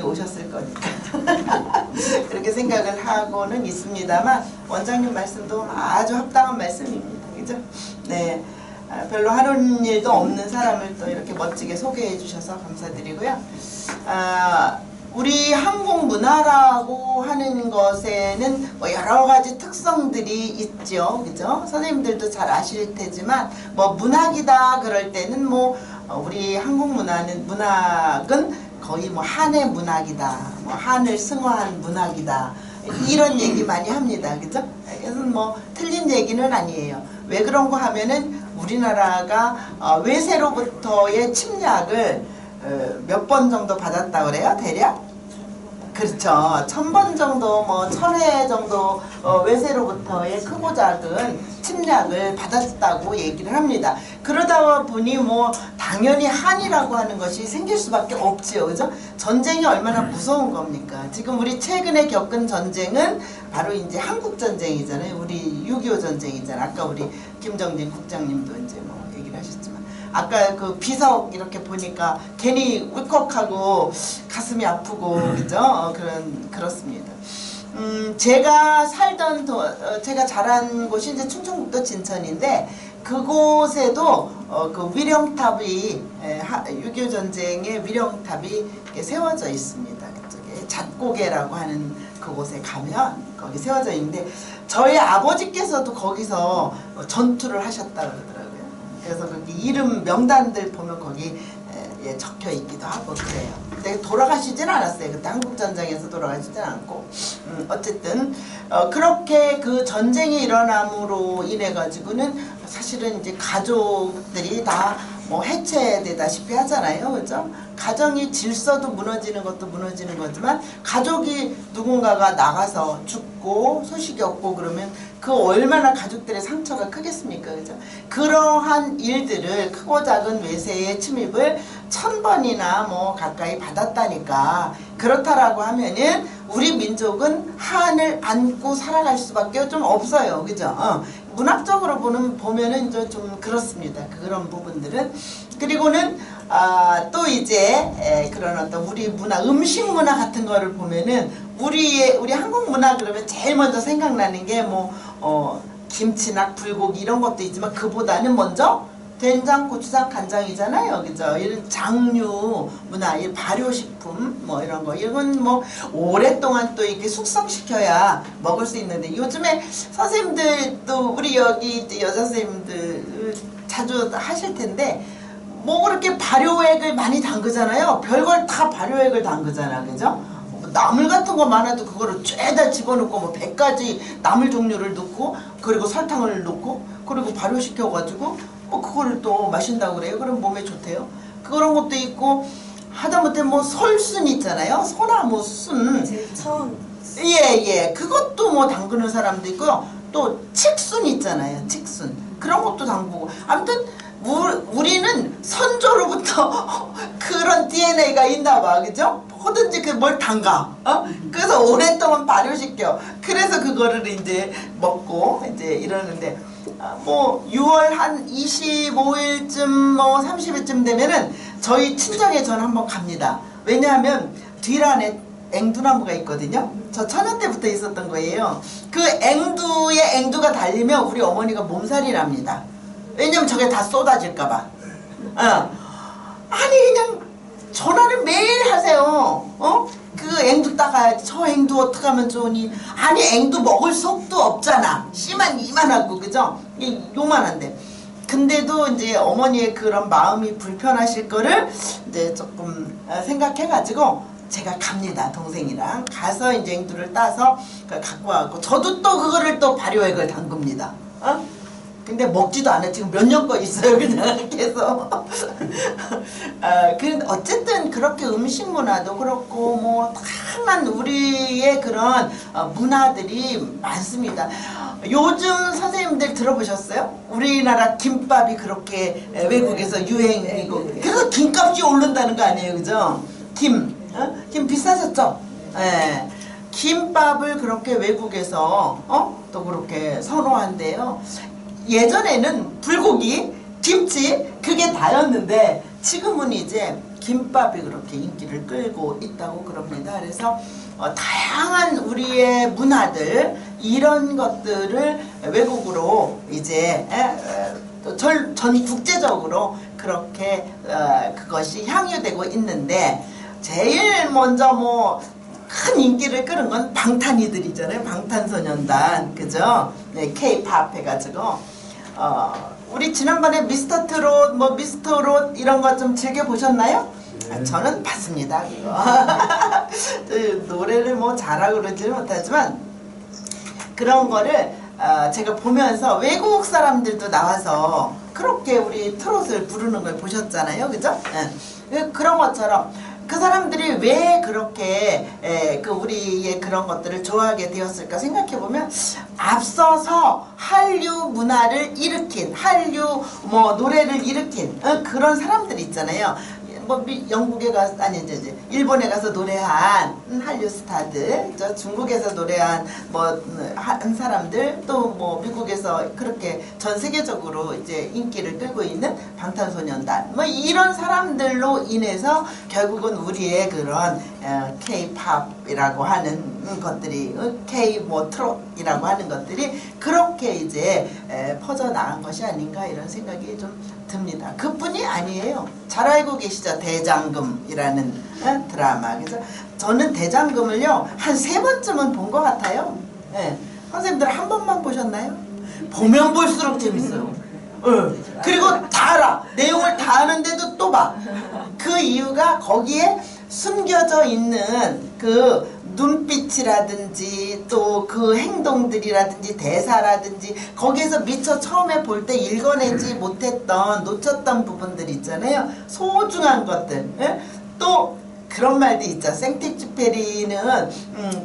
오셨을 거니까 그렇게 생각을 하고는 있습니다만 원장님 말씀도 아주 합당한 말씀입니다. 그죠? 네. 별로 하는 일도 없는 사람을 또 이렇게 멋지게 소개해 주셔서 감사드리고요. 우리 한국 문화라고 하는 것에는 뭐 여러 가지 특성들이 있죠. 그죠? 선생님들도 잘 아실 테지만 뭐 문학이다 그럴 때는 뭐 우리 한국 문학은 거의 뭐 한의 문학이다. 뭐 한을 승화한 문학이다. 이런 얘기 많이 합니다. 그죠? 그래서 뭐 틀린 얘기는 아니에요. 왜 그런 거 하면은 우리나라가 외세로부터의 침략을 몇 번 정도 받았다 그래요? 대략? 그렇죠. 1000번 정도, 뭐 1000회 정도 외세로부터의 크고 작은 침략을 받았다고 얘기를 합니다. 그러다 보니 뭐 당연히 한이라고 하는 것이 생길 수밖에 없지요. 그죠? 전쟁이 얼마나 무서운 겁니까? 지금 우리 최근에 겪은 전쟁은 바로 이제 한국전쟁이잖아요. 우리 6.25 전쟁이잖아요. 아까 우리 김정진 국장님도 이제 뭐 얘기를 하셨지만. 아까 그 비석 이렇게 보니까 괜히 울컥하고 가슴이 아프고 그죠? 그렇습니다. 제가 살던 제가 자란 곳이 이제 충청북도 진천인데 그곳에도 그 위령탑이 6.25 전쟁의 위령탑이 세워져 있습니다. 그쪽에 잣고개라고 하는 그곳에 가면 거기 세워져 있는데 저희 아버지께서도 거기서 전투를 하셨다 그러더라고요. 그래서 거기 이름 명단들 보면 거기 적혀 있기도 하고 그래요. 근데 돌아가시진 않았어요. 그때 한국전쟁에서 돌아가시진 않고 어쨌든 그렇게 그 전쟁이 일어남으로 인해 가지고는 사실은 이제 가족들이 다 뭐 해체되다시피 하잖아요. 그죠? 가정이 질서도 무너지는 것도 무너지는 거지만 가족이 누군가가 나가서 죽고 소식이 없고 그러면 그 얼마나 가족들의 상처가 크겠습니까? 그죠? 그러한 일들을 크고 작은 외세의 침입을 1000번이나 뭐 가까이 받았다니까 그렇다라고 하면은 우리 민족은 한을 안고 살아갈 수밖에 좀 없어요. 그죠? 문학적으로 보면은 이제 좀 그렇습니다. 그런 부분들은. 그리고는 또 이제 그런 어떤 우리 문화, 음식 문화 같은 거를 보면은 우리 한국 문화 그러면 제일 먼저 생각나는 게 뭐 김치나 불고기 이런 것도 있지만 그보다는 먼저 된장, 고추장, 간장이잖아요. 그죠? 이런 장류 문화, 이 발효식품 뭐 이런 거 이건 뭐 오랫동안 또 이렇게 숙성시켜야 먹을 수 있는데 요즘에 선생님들도 우리 여기 여자 선생님들 자주 하실 텐데 뭐 그렇게 발효액을 많이 담그잖아요. 별걸 다 발효액을 담그잖아. 그죠? 나물 같은 거 많아도 그거를 죄다 집어넣고 뭐 100가지 나물 종류를 넣고 그리고 설탕을 넣고 그리고 발효시켜가지고 뭐 그거를 또 마신다고 그래요. 그럼 몸에 좋대요. 그런 것도 있고 하다못해 뭐 설순 있잖아요. 소나무 순. 예. 그것도 뭐 담그는 사람도 있고요. 또 칡순 있잖아요. 칡순. 그런 것도 담그고. 아무튼 우리는 선조로부터 그런 DNA가 있나 봐. 그죠? 뭐든지 뭘 담가. 그래서 오랫동안 발효시켜. 그래서 그거를 이제 먹고 이제 이러는데 뭐 6월 한 25일쯤 뭐 30일쯤 되면은 저희 친정에 저는 한번 갑니다. 왜냐하면 뒤란에 앵두나무가 있거든요. 저 천연 때부터 있었던 거예요. 그 앵두에 앵두가 달리면 우리 어머니가 몸살이 납니다. 왜냐면 저게 다 쏟아질까봐. 아니 그냥 전화를 매일 하세요. 그 앵두 따가야지. 저 앵두 어떻게 하면 좋으니? 아니 앵두 먹을 속도 없잖아. 씨만 이만하고 그죠? 요만한데. 근데도 이제 어머니의 그런 마음이 불편하실 거를 이제 조금 생각해가지고 제가 갑니다. 동생이랑 가서 이제 앵두를 따서 갖고 와갖고 저도 또 그거를 또 발효액을 담급니다. 근데 먹지도 않아. 지금 몇 년 거 있어요. 그냥 계속. 어쨌든 그렇게 음식 문화도 그렇고 뭐 다양한 우리의 그런 문화들이 많습니다. 요즘 선생님들 들어보셨어요? 우리나라 김밥이 그렇게 외국에서 유행이고 그래서 김값이 오른다는 거 아니에요. 그죠? 김 비싸졌죠? 예. 김밥을 그렇게 외국에서 또 그렇게 선호한대요. 예전에는 불고기, 김치 그게 다였는데 지금은 이제 김밥이 그렇게 인기를 끌고 있다고 그럽니다. 그래서 다양한 우리의 문화들 이런 것들을 외국으로 이제 전 국제적으로 그렇게 그것이 향유되고 있는데 제일 먼저 뭐 큰 인기를 끌은 건 방탄이들이잖아요. 방탄소년단 그죠? 네, K-팝 해가지고 우리 지난번에 미스터 트롯 뭐 미스터 롯 이런 거 좀 즐겨 보셨나요? 저는 봤습니다. 노래를 뭐 잘하고 그러지는 못하지만 그런 거를 제가 보면서 외국 사람들도 나와서 그렇게 우리 트롯을 부르는 걸 보셨잖아요. 그죠? 네. 그런 것처럼 그 사람들이 왜 그렇게 그 우리의 그런 것들을 좋아하게 되었을까 생각해보면 앞서서 한류 문화를 일으킨 한류 뭐 노래를 일으킨 그런 사람들이 있잖아요. 뭐 영국에 가서 아니 이제 일본에 가서 노래한 한류 스타들, 저 중국에서 노래한 뭐 한 사람들, 또 뭐 미국에서 그렇게 전 세계적으로 이제 인기를 끌고 있는 방탄소년단, 뭐 이런 사람들로 인해서 결국은 우리의 그런 K-팝이라고 하는 것들이 K 뭐 트롯이라고 하는 것들이 그렇게 이제 퍼져 나간 것이 아닌가 이런 생각이 좀 듭니다. 그뿐이 아니에요. 잘 알고 계시죠? 대장금이라는 드라마. 그래서 저는 대장금을요 한 3번쯤은 본 것 같아요. 네. 선생님들 한 번만 보셨나요? 보면 볼수록 재밌어요. 그리고 다 알아. 내용을 다 아는데도 또 봐. 그 이유가 거기에 숨겨져 있는 그 눈빛이라든지 또 그 행동들이라든지 대사라든지 거기에서 미처 처음에 볼 때 읽어내지 못했던 놓쳤던 부분들 있잖아요. 소중한 것들. 예? 또 그런 말도 있죠. 생텍쥐페리는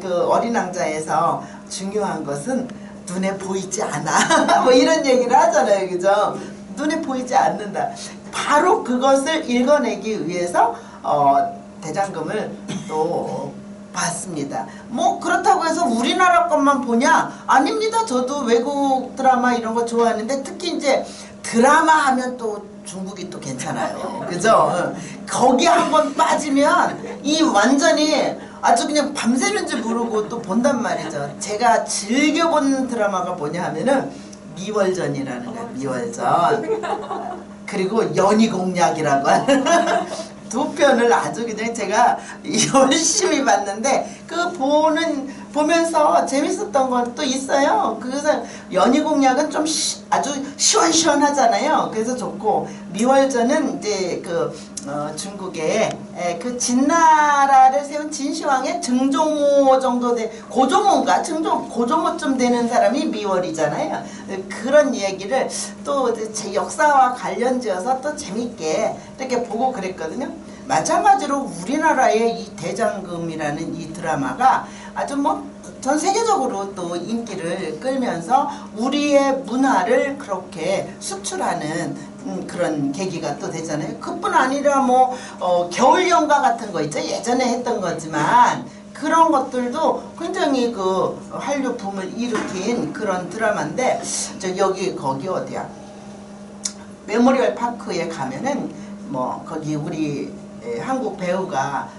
그 어린 왕자에서 중요한 것은 눈에 보이지 않아. 뭐 이런 얘기를 하잖아요. 그죠? 눈에 보이지 않는다. 바로 그것을 읽어내기 위해서 대장금을 또 봤습니다. 뭐 그렇다고 해서 우리나라 것만 보냐? 아닙니다. 저도 외국 드라마 이런 거 좋아하는데 특히 이제 드라마 하면 또 중국이 또 괜찮아요. 그죠? 거기 한번 빠지면 이 완전히 아주 그냥 밤새는지 모르고 또 본단 말이죠. 제가 즐겨본 드라마가 뭐냐 하면은 미월전이라는 거예요. 미월전. 그리고 연희공약이라고 하는 두 편을 아주 그냥 제가 열심히 봤는데 그 보면서 재밌었던 것도 있어요. 그래서 연희공약은 좀 아주 시원시원하잖아요. 그래서 좋고 미월전은 이제 그 중국의 그 진나라를 세운 진시황의 증종호 정도 돼 고종호인가 고종호쯤 되는 사람이 미월이잖아요. 그런 얘기를 또 제 역사와 관련지어서 또 재밌게 이렇게 보고 그랬거든요. 마찬가지로 우리나라의 이 대장금이라는 이 드라마가 아주 뭐 전 세계적으로 또 인기를 끌면서 우리의 문화를 그렇게 수출하는 그런 계기가 또 되잖아요. 그뿐 아니라 뭐 겨울연가 같은 거 있죠. 예전에 했던 거지만 그런 것들도 굉장히 그 한류 붐을 일으킨 그런 드라마인데 거기 어디야? 메모리얼 파크에 가면은 뭐 거기 우리 한국 배우가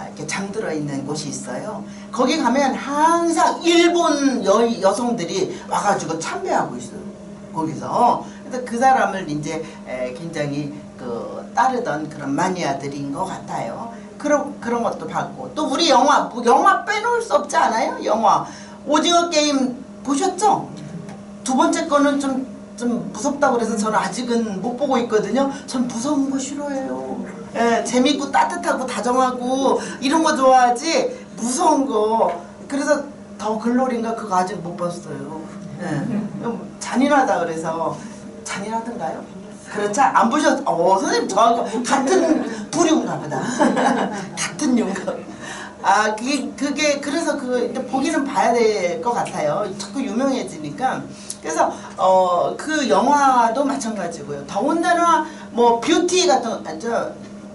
이렇게 잠들어 있는 곳이 있어요. 거기 가면 항상 일본 여성들이 와가지고 참배하고 있어요. 거기서. 그래서 그 사람을 이제 굉장히 그 따르던 그런 마니아들인 것 같아요. 그런 것도 봤고 또 우리 영화 빼놓을 수 없지 않아요? 영화 오징어 게임 보셨죠? 두 번째 거는 좀 무섭다고 그래서 저는 아직은 못 보고 있거든요. 전 무서운 거 싫어해요. 예, 재밌고 따뜻하고 다정하고 이런 거 좋아하지 무서운 거. 그래서 더 글로리인가 그거 아직 못 봤어요. 예, 잔인하다 그래서 잔인하던가요? 그렇죠? 안 보셨? 선생님 저하고 같은 부류인가 보다. 같은 융가. 아 그게 그래서 보기는 봐야 될 것 같아요. 자꾸 유명해지니까. 그래서 그 영화도 마찬가지고요. 더군다나 뭐 뷰티 같은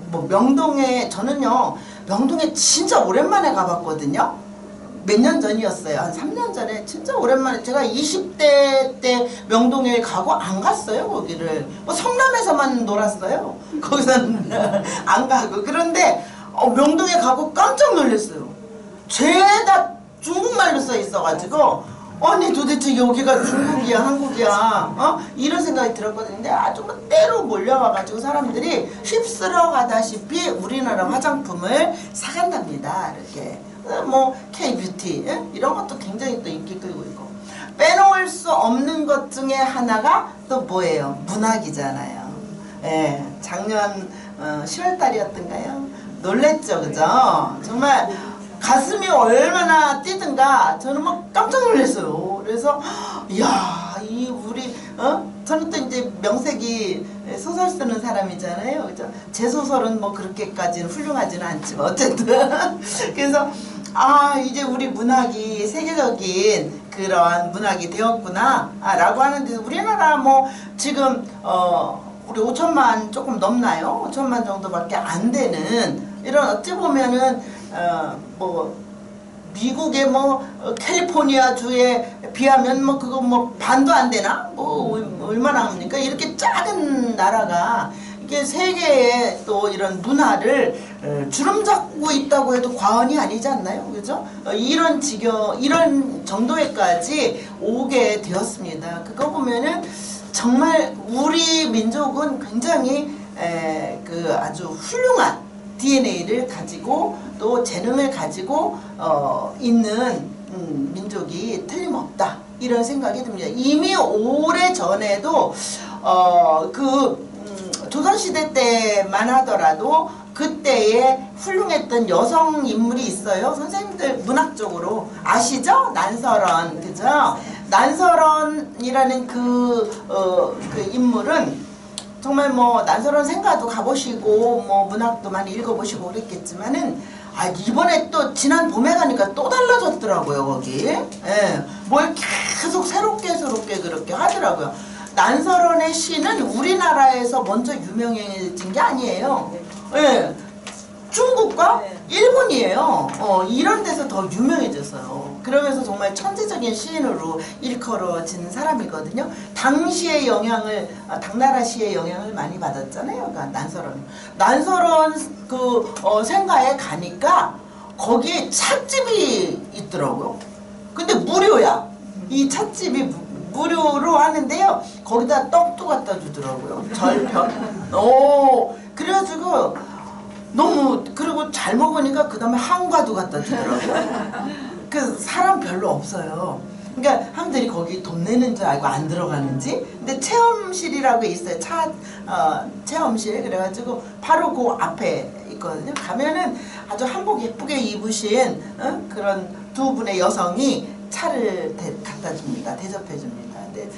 뭐 명동에 저는요 명동에 진짜 오랜만에 가봤거든요. 몇 년 전이었어요. 한 3년 전에 진짜 오랜만에 제가 20대 때 명동에 가고 안 갔어요. 거기를 뭐 성남에 명동에서만 놀았어요. 거기서는 안 가고. 그런데 명동에 가고 깜짝 놀랐어요. 죄다 중국말로 써 있어가지고 아니 도대체 여기가 중국이야 한국이야 이런 생각이 들었거든요. 근데 아주 뭐 때로 몰려와가지고 사람들이 휩쓸어 가다시피 우리나라 화장품을 사간답니다. 이렇게 뭐 K-뷰티 이런 것도 굉장히 또 인기 끌고 있고, 빼놓을 수 없는 것 중에 하나가 또 뭐예요? 문학이잖아요. 예, 작년 10월달이었던가요? 놀랬죠, 그죠? 정말 가슴이 얼마나 뛰든가 저는 막 깜짝 놀랐어요. 그래서 이야, 이 우리 저는 또 이제 명색이 소설 쓰는 사람이잖아요, 그죠? 제 소설은 뭐 그렇게까지는 훌륭하지는 않지만 어쨌든 그래서 이제 우리 문학이 세계적인 그러한 문학이 되었구나 라고 하는데, 우리나라 뭐 지금 우리 5천만 조금 넘나요? 5천만 정도밖에 안 되는, 이런 어찌 보면은 뭐 미국의 뭐 캘리포니아 주에 비하면 뭐 그거 뭐 반도 안 되나? 뭐 얼마나 합니까? 이렇게 작은 나라가 이게 세계의 또 이런 문화를 주름잡고 있다고 해도 과언이 아니지 않나요? 그죠? 이런 정도에까지 오게 되었습니다. 그거 보면은 정말 우리 민족은 굉장히 그 아주 훌륭한 DNA를 가지고 또 재능을 가지고 있는 민족이 틀림없다, 이런 생각이 듭니다. 이미 오래 전에도 조선시대 때만 하더라도 그때에 훌륭했던 여성 인물이 있어요. 선생님들 문학적으로 아시죠? 난설원, 그죠? 난설원이라는 그 인물은 정말 뭐 난설원 생가도 가보시고 뭐 문학도 많이 읽어보시고 그랬겠지만은 이번에 또 지난 봄에 가니까 또 달라졌더라고요, 거기. 예, 뭘 계속 새롭게 그렇게 하더라고요. 난설원의 시는 우리나라에서 먼저 유명해진 게 아니에요. 예, 중국과 일본이에요. 이런 데서 더 유명해졌어요. 그러면서 정말 천재적인 시인으로 일컬어진 사람이거든요. 당시의 영향을, 당나라 시의 영향을 많이 받았잖아요. 그러니까 난설원 생가에 가니까 거기에 찻집이 있더라고요. 근데 무료야. 이 찻집이 무료로 하는데요. 거기다 떡도 갖다 주더라고요. 절편. 그래가지고 그리고 잘 먹으니까 그 다음에 한과도 갖다 주더라고요. 그 사람 별로 없어요. 그러니까 사람들이 거기 돈 내는 줄 알고 안 들어가는지. 근데 체험실이라고 있어요. 체험실. 그래가지고 바로 그 앞에 있거든요. 가면은 아주 한복 예쁘게 입으신 그런 두 분의 여성이 차를 갖다 줍니다. 대접해 줍니다. 근데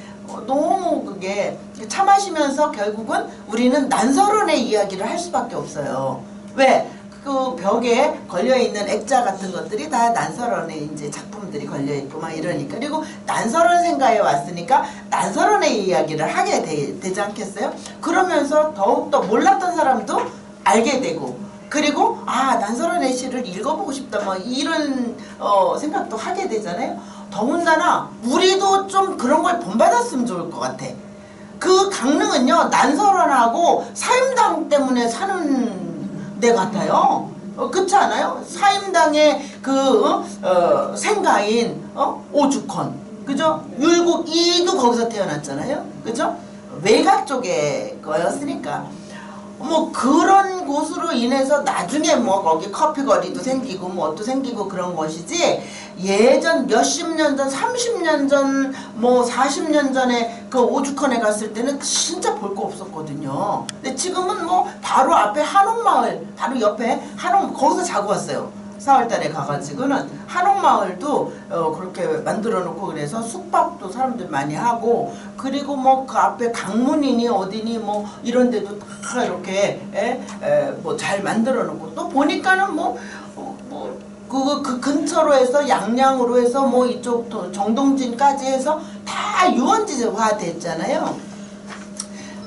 너무 그게 차 마시면서 결국은 우리는 난설원의 이야기를 할 수밖에 없어요. 왜? 그 벽에 걸려있는 액자 같은 것들이 다 난설원의 이제 작품들이 걸려있고 막 이러니까. 그리고 난설원 생가에 왔으니까 난설원의 이야기를 하게 되지 않겠어요? 그러면서 더욱더 몰랐던 사람도 알게 되고, 그리고 난설원의 시를 읽어보고 싶다 뭐 이런 생각도 하게 되잖아요. 더군다나 우리도 좀 그런 걸 본받았으면 좋을 것 같아. 그 강릉은요, 난설원하고 사임당 때문에 사는 데 같아요. 그렇지 않아요? 사임당의 생가인 오죽헌, 그죠? 율곡 이도 거기서 태어났잖아요. 그죠? 외가 쪽의 거였으니까 뭐 그런 곳으로 인해서 나중에 뭐 거기 커피거리도 생기고 뭐도 생기고 그런 것이지, 예전 몇십 년 전, 30년 전, 뭐 40년 전에 그 오죽헌에 갔을 때는 진짜 볼 거 없었거든요. 근데 지금은 뭐 바로 앞에 한옥마을, 바로 옆에 거기서 자고 왔어요. 4월달에 가가지고는 한옥마을도 그렇게 만들어 놓고, 그래서 숙박도 사람들 많이 하고, 그리고 뭐 그 앞에 강문이니 어디니 뭐 이런 데도 다 이렇게 뭐 잘 만들어 놓고, 또 보니까는 그 근처로 해서 양양으로 해서 뭐 이쪽 정동진까지 해서 다 유원지화 됐잖아요.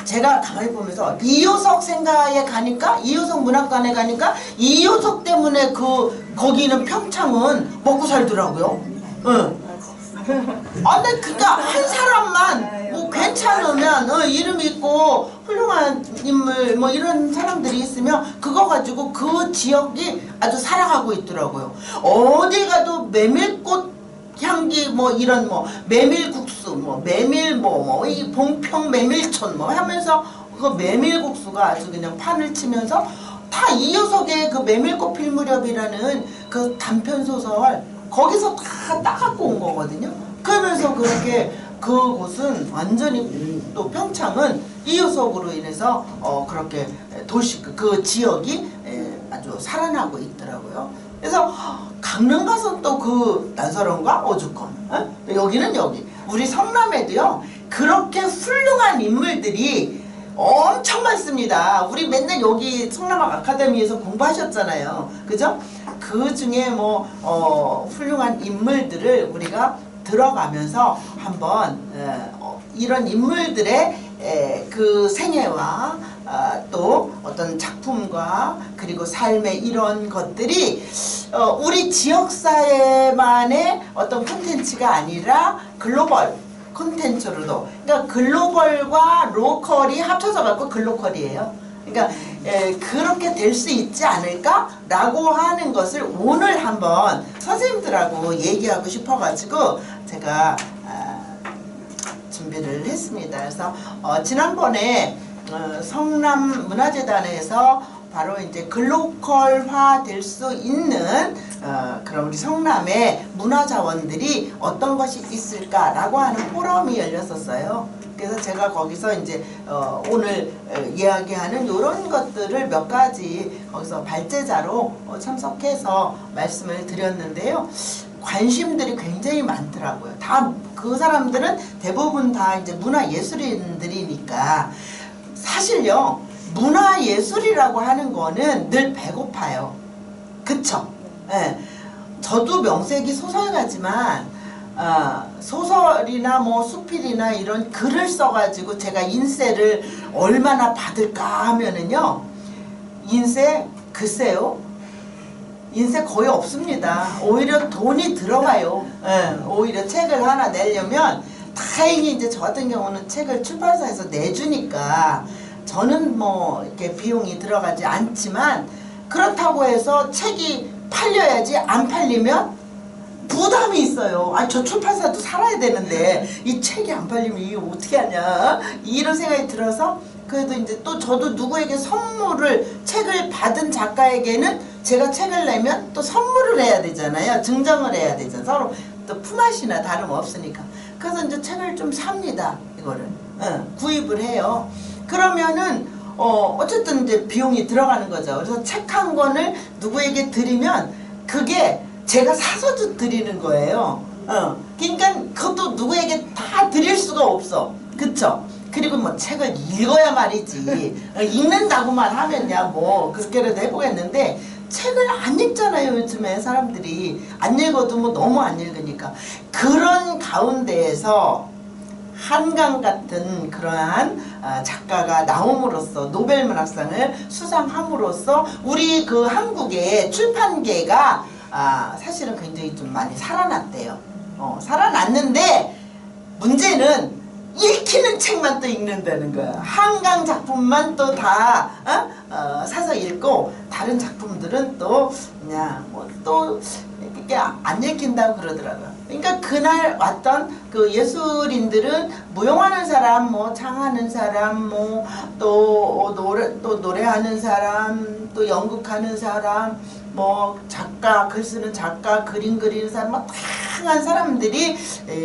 제가 가만히 보면서 이효석 생가에 가니까, 이효석 문학관에 가니까 이효석 때문에 거기 있는 평창은 먹고 살더라고요. 응. 근데 그니까 한 사람만 괜찮으면 이름 있고 훌륭한 인물 뭐 이런 사람들이 있으면 그거 가지고 그 지역이 아주 살아가고 있더라고요. 어디 가도 메밀꽃 향기 뭐 이런 뭐 메밀국수 뭐 메밀 뭐 이 봉평 메밀촌 뭐 하면서 그 메밀국수가 아주 그냥 판을 치면서 다 이효석의 그 메밀꽃 필 무렵이라는 그 단편 소설 거기서 다 따갖고 온 거거든요. 그러면서 그렇게 그곳은 완전히 또 평창은 이효석으로 인해서 그렇게 도시 그 지역이 아주 살아나고 있더라고요. 그래서 강릉 가서 또 그 난설원과 오죽헌 여기는 여기 우리 성남에도요 그렇게 훌륭한 인물들이 엄청 많습니다. 우리 맨날 여기 성남학 아카데미에서 공부하셨잖아요. 그죠? 그 중에 뭐 훌륭한 인물들을 우리가 들어가면서 한번 이런 인물들의 그 생애와 또 어떤 작품과 그리고 삶의 이런 것들이 우리 지역사회만의 어떤 콘텐츠가 아니라 글로벌 콘텐츠로도 그러니까 글로벌과 로컬이 합쳐서 갖고 글로컬이에요. 그러니까 그렇게 될 수 있지 않을까라고 하는 것을 오늘 한번 선생님들하고 얘기하고 싶어가지고 제가 준비를 했습니다. 그래서 지난번에 성남문화재단에서 바로 이제 글로컬화 될 수 있는 그런 우리 성남의 문화자원들이 어떤 것이 있을까라고 하는 포럼이 열렸었어요. 그래서 제가 거기서 이제 오늘 이야기하는 이런 것들을 몇 가지 거기서 발제자로 참석해서 말씀을 드렸는데요. 관심들이 굉장히 많더라고요. 다 그 사람들은 대부분 다 이제 문화예술인들이니까 사실요 문화예술이라고 하는 거는 늘 배고파요. 그쵸? 예. 저도 명색이 소설가지만 소설이나 뭐 수필이나 이런 글을 써가지고 제가 인세를 얼마나 받을까 하면은요 인세 글쎄요 인세 거의 없습니다. 오히려 돈이 들어가요. 예, 오히려 책을 하나 내려면 다행히 이제 저 같은 경우는 책을 출판사에서 내주니까 저는 뭐 이렇게 비용이 들어가지 않지만 그렇다고 해서 책이 팔려야지 안 팔리면 부담이 있어요. 아, 저 출판사도 살아야 되는데 이 책이 안 팔리면 이게 어떻게 하냐 이런 생각이 들어서 그래도 이제 또 저도 누구에게 선물을 책을 받은 작가에게는 제가 책을 내면 또 선물을 해야 되잖아요. 증정을 해야 되잖아요. 서로 또 품앗이나 다름없으니까. 그래서 이제 책을 좀 삽니다. 이거를 구입을 해요. 그러면은 어쨌든 이제 비용이 들어가는 거죠. 그래서 책 한 권을 누구에게 드리면 그게 제가 사서 드리는 거예요. 그러니까 그것도 누구에게 다 드릴 수가 없어. 그쵸? 그리고 뭐 책을 읽어야 말이지. 읽는다고만 하면야 뭐 그렇게라도 해보겠는데 책을 안 읽잖아요. 요즘에 사람들이 안 읽어도 뭐 너무 안 읽으니까. 그런 가운데에서 한강 같은 그러한 작가가 나옴으로써 노벨문학상을 수상함으로써 우리 그 한국의 출판계가 사실은 굉장히 좀 많이 살아났대요. 살아났는데 문제는 읽히는 책만 또 읽는다는 거야. 한강 작품만 또 다 사서 읽고 다른 작품들은 또 그냥 뭐 또 이렇게 안 읽힌다고 그러더라고요. 그러니까 그날 왔던 그 예술인들은 무용하는 사람, 뭐 창하는 사람, 뭐 또 노래하는 사람, 또 연극하는 사람, 뭐 작가, 글 쓰는 작가, 그림 그리는 사람, 뭐 다양한 사람들이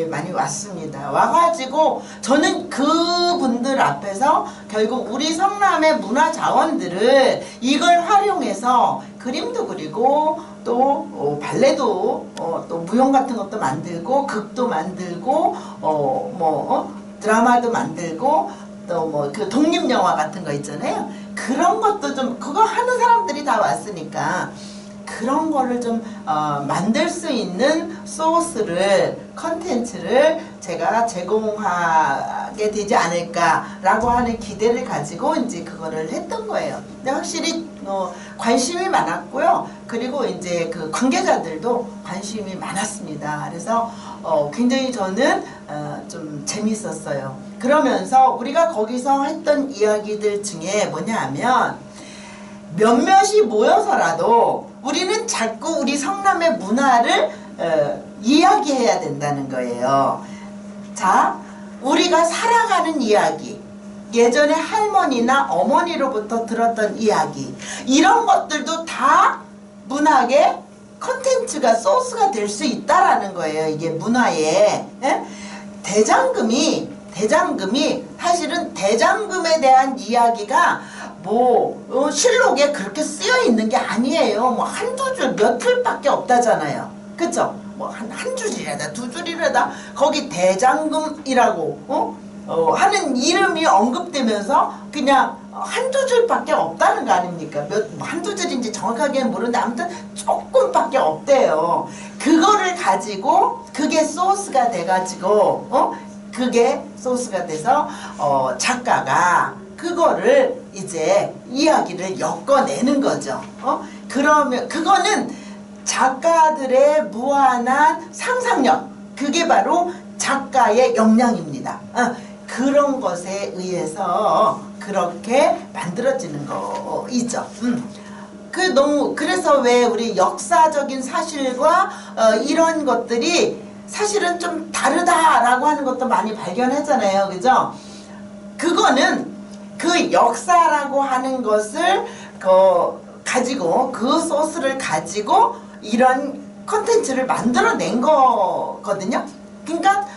많이 왔습니다. 와가지고 저는 그분들 앞에서 결국 우리 성남의 문화 자원들을 이걸 활용해서 그림도 그리고 또 발레도 또 무용 같은 것도 만들고 극도 만들고 드라마도 만들고 또 뭐 그 독립영화 같은 거 있잖아요. 그런 것도 좀 그거 하는 사람들이 다 왔으니까 그런 거를 좀 만들 수 있는 소스를 컨텐츠를 제가 제공하게 되지 않을까라고 하는 기대를 가지고 이제 그거를 했던 거예요. 근데 확실히 관심이 많았고요. 그리고 이제 그 관계자들도 관심이 많았습니다. 그래서 굉장히 저는 좀 재밌었어요. 그러면서 우리가 거기서 했던 이야기들 중에 뭐냐 하면 몇몇이 모여서라도 우리는 자꾸 우리 성남의 문화를 이야기해야 된다는 거예요. 자, 우리가 살아가는 이야기, 예전에 할머니나 어머니로부터 들었던 이야기, 이런 것들도 다 문학의 컨텐츠가 소스가 될 수 있다라는 거예요. 이게 문화에. 대장금이 사실은 대장금에 대한 이야기가 실록에 그렇게 쓰여 있는 게 아니에요. 뭐 한두 줄, 몇 줄밖에 없다잖아요. 그쵸? 뭐 한 줄이라다 두 줄이라다 거기 대장금이라고 하는 이름이 언급되면서 그냥 한두 줄밖에 없다는 거 아닙니까? 한두 줄인지 정확하게는 모르는데 아무튼 조금밖에 없대요. 그거를 가지고 그게 소스가 돼가지고 그게 소스가 돼서 작가가 그거를 이제 이야기를 엮어내는 거죠. 그러면 그거는 작가들의 무한한 상상력, 그게 바로 작가의 역량입니다. 그런 것에 의해서 그렇게 만들어지는 거이죠. 그래서 왜 우리 역사적인 사실과 이런 것들이 사실은 좀 다르다라고 하는 것도 많이 발견하잖아요. 그죠? 그거는 그 역사라고 하는 것을 가지고 그 소스를 가지고 이런 컨텐츠를 만들어낸 거거든요. 그러니까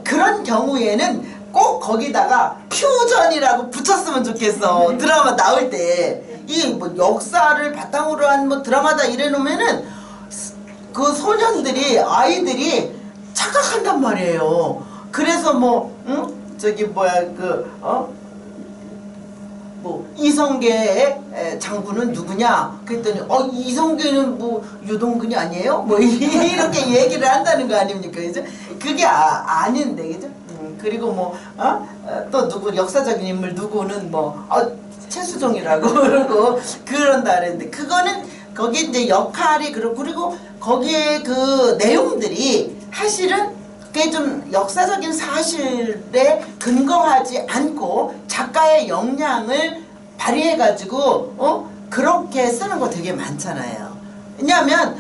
그런 경우에는 꼭 거기다가 퓨전이라고 붙였으면 좋겠어. 드라마 나올 때 이 뭐 역사를 바탕으로 한 뭐 드라마다 이래 놓으면은 그 소년들이 아이들이 착각한단 말이에요. 그래서 이성계의 장군은 누구냐? 그랬더니 이성계는 유동근이 아니에요? 이렇게 얘기를 한다는 거 아닙니까? 그죠? 그게 아닌데, 그죠? 그리고 또 누구 역사적인 인물 누구는 최수종이라고 그러고 그런다 그랬는데 그거는 거기 이제 역할이 그리고 거기에 그 내용들이 사실은 그게 좀 역사적인 사실에 근거하지 않고 작가의 역량을 발휘해가지고 그렇게 쓰는 거 되게 많잖아요. 왜냐하면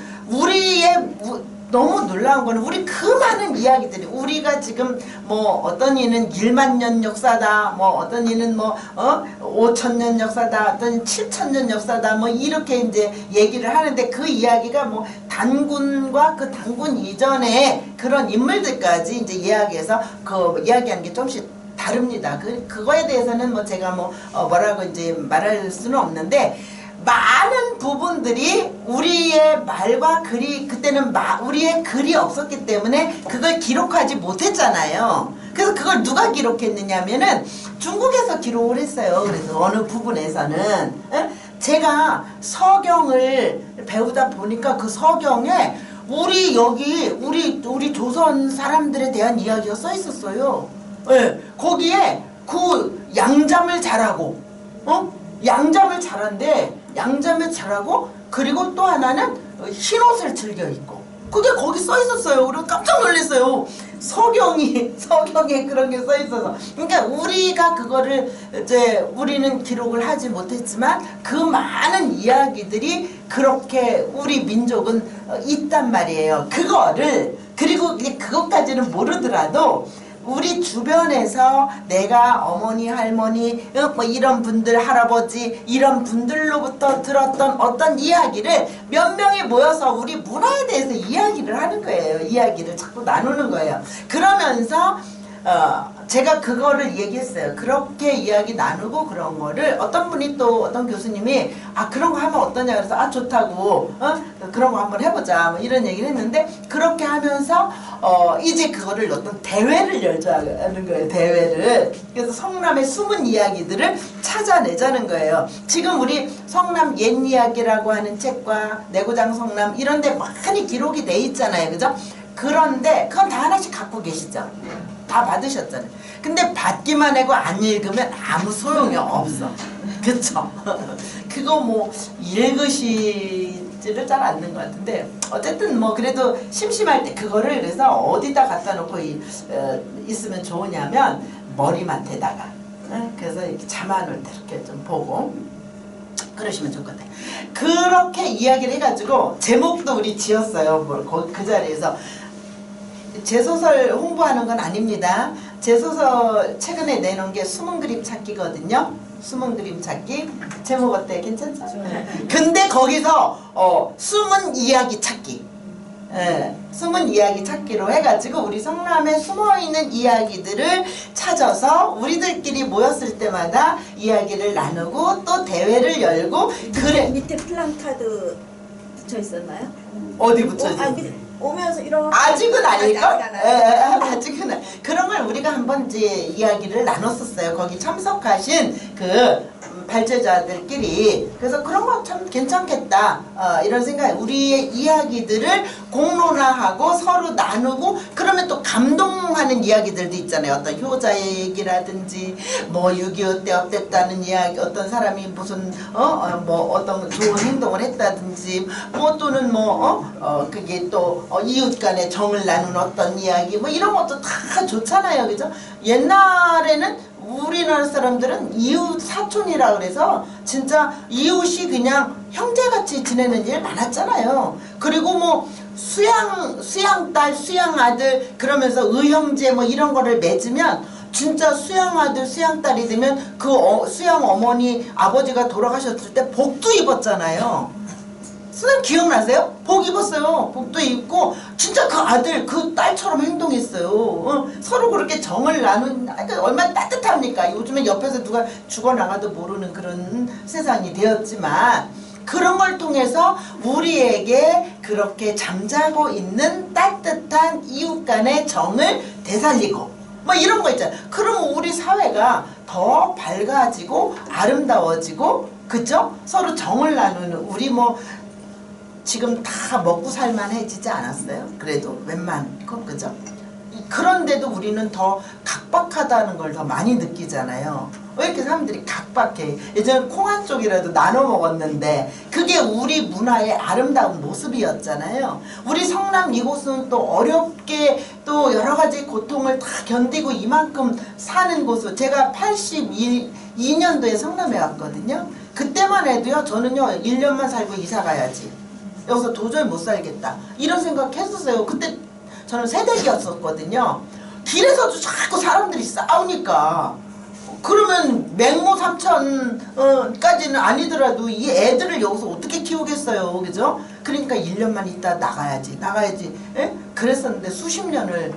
너무 놀라운 거는 우리 그 많은 이야기들이 우리가 지금 어떤 이는 1만 년 역사다, 어떤 이는 5,000년 역사다, 어떤 7,000년 역사다, 이렇게 이제 얘기를 하는데 그 이야기가 단군과 그 단군 이전에 그런 인물들까지 이제 이야기해서 이야기하는 게 조금씩 다릅니다. 그거에 대해서는 제가 뭐라고 이제 말할 수는 없는데 많은 부분들이 우리의 말과 글이 그때는 우리의 글이 없었기 때문에 그걸 기록하지 못했잖아요. 그래서 그걸 누가 기록했느냐면은 중국에서 기록을 했어요. 그래서 어느 부분에서는 제가 서경을 배우다 보니까 그 서경에 우리 조선 사람들에 대한 이야기가 써 있었어요. 거기에 그 양잠을 잘하고 양잠을 잘하고 그리고 또 하나는 흰옷을 즐겨 입고 그게 거기 써 있었어요. 우리 깜짝 놀랐어요. 서경에 그런 게 써 있어서. 그러니까 우리가 그거를 이제 우리는 기록을 하지 못했지만 그 많은 이야기들이 그렇게 우리 민족은 있단 말이에요. 그리고 그것까지는 모르더라도 우리 주변에서 내가 어머니, 할머니, 이런 분들, 할아버지, 이런 분들로부터 들었던 어떤 이야기를 몇 명이 모여서 우리 문화에 대해서 이야기를 하는 거예요. 이야기를 자꾸 나누는 거예요. 그러면서 제가 그거를 얘기했어요. 그렇게 이야기 나누고 그런 거를 어떤 분이 또 어떤 교수님이 그런 거 하면 어떠냐 그래서 좋다고 그런 거 한번 해보자 이런 얘기를 했는데 그렇게 하면서 이제 그거를 어떤 대회를 열자는 거예요. 대회를. 그래서 성남의 숨은 이야기들을 찾아내자는 거예요. 지금 우리 성남 옛 이야기라고 하는 책과 내고장 성남 이런 데 많이 기록이 돼 있잖아요. 그죠? 그런데 그건 다 하나씩 갖고 계시죠. 다 받으셨잖아요. 근데 받기만 하고 안 읽으면 아무 소용이 없어. 그쵸? 그거 읽으시지 있지를 잘 않는 것 같은데 어쨌든 뭐 그래도 심심할 때 그거를 그래서 어디다 갖다 놓고 있으면 좋으냐면 머리맡에다가 그래서 이렇게 잠안을 이렇게 좀 보고 그러시면 좋을 것 같아요. 그렇게 이야기를 해가지고 제목도 우리 지었어요. 그 자리에서 제 소설 홍보하는 건 아닙니다. 제 소설 최근에 내놓은 게 숨은 그림 찾기거든요. 숨은 그림 찾기. 제목 어때? 괜찮죠? 근데 거기서 숨은 이야기 찾기. 숨은 이야기 찾기로 해가지고 우리 성남에 숨어있는 이야기들을 찾아서 우리들끼리 모였을 때마다 이야기를 나누고 또 대회를 열고 그래. 밑에 플랜카드 붙여 있었나요? 어디 붙여지? 오면서 이렇게 아직은 아닐걸? 아직은 그런 걸 우리가 한번 이제 이야기를 나눴었어요. 거기 참석하신 그 발제자들끼리. 그래서 그런 거 참 괜찮겠다 이런 생각. 우리의 이야기들을 공론화하고 서로 나누고 그러면 또 감동하는 이야기들도 있잖아요. 어떤 효자의 얘기라든지 뭐 6.25 때 어땠다는 이야기, 어떤 사람이 무슨 뭐 어떤 좋은 행동을 했다든지 뭐 또는 그게 또 이웃 간의 정을 나눈 어떤 이야기 뭐 이런 것도 다 좋잖아요. 그죠? 옛날에는 우리나라 사람들은 이웃 사촌이라 그래서 진짜 이웃이 그냥 형제같이 지내는 일 많았잖아요. 그리고 뭐 수양딸, 수양아들 그러면서 의형제 뭐 이런 거를 맺으면 진짜 수양아들, 수양딸이 되면 그 수양 어머니 아버지가 돌아가셨을 때 복도 입었잖아요. 선생님 기억나세요? 복 입었어요. 복도 입고 진짜 그 아들 그 딸처럼 행동했어요. 서로 그렇게 정을 그러니까 얼마나 따뜻합니까? 요즘에 옆에서 누가 죽어나가도 모르는 그런 세상이 되었지만 그런 걸 통해서 우리에게 그렇게 잠자고 있는 따뜻한 이웃 간의 정을 되살리고 뭐 이런 거 있잖아요. 그러면 우리 사회가 더 밝아지고 아름다워지고 그죠? 서로 정을 나누는 우리 뭐 지금 다 먹고 살만해지지 않았어요? 그래도 웬만큼 그죠? 그런데도 우리는 더 각박하다는 걸 더 많이 느끼잖아요. 왜 이렇게 사람들이 각박해? 예전에 콩 한 쪽이라도 나눠 먹었는데 그게 우리 문화의 아름다운 모습이었잖아요. 우리 성남 이곳은 또 어렵게 또 여러 가지 고통을 다 견디고 이만큼 사는 곳으로 제가 82년도에 성남에 왔거든요. 그때만 해도요 저는요 1년만 살고 이사 가야지. 여기서 도저히 못 살겠다 이런 생각 했었어요. 그때 저는 새댁이었었거든요. 길에서도 자꾸 사람들이 싸우니까 그러면 맹모 삼천까지는 아니더라도 이 애들을 여기서 어떻게 키우겠어요. 그죠? 그러니까 1년만 있다 나가야지 에? 그랬었는데 수십 년을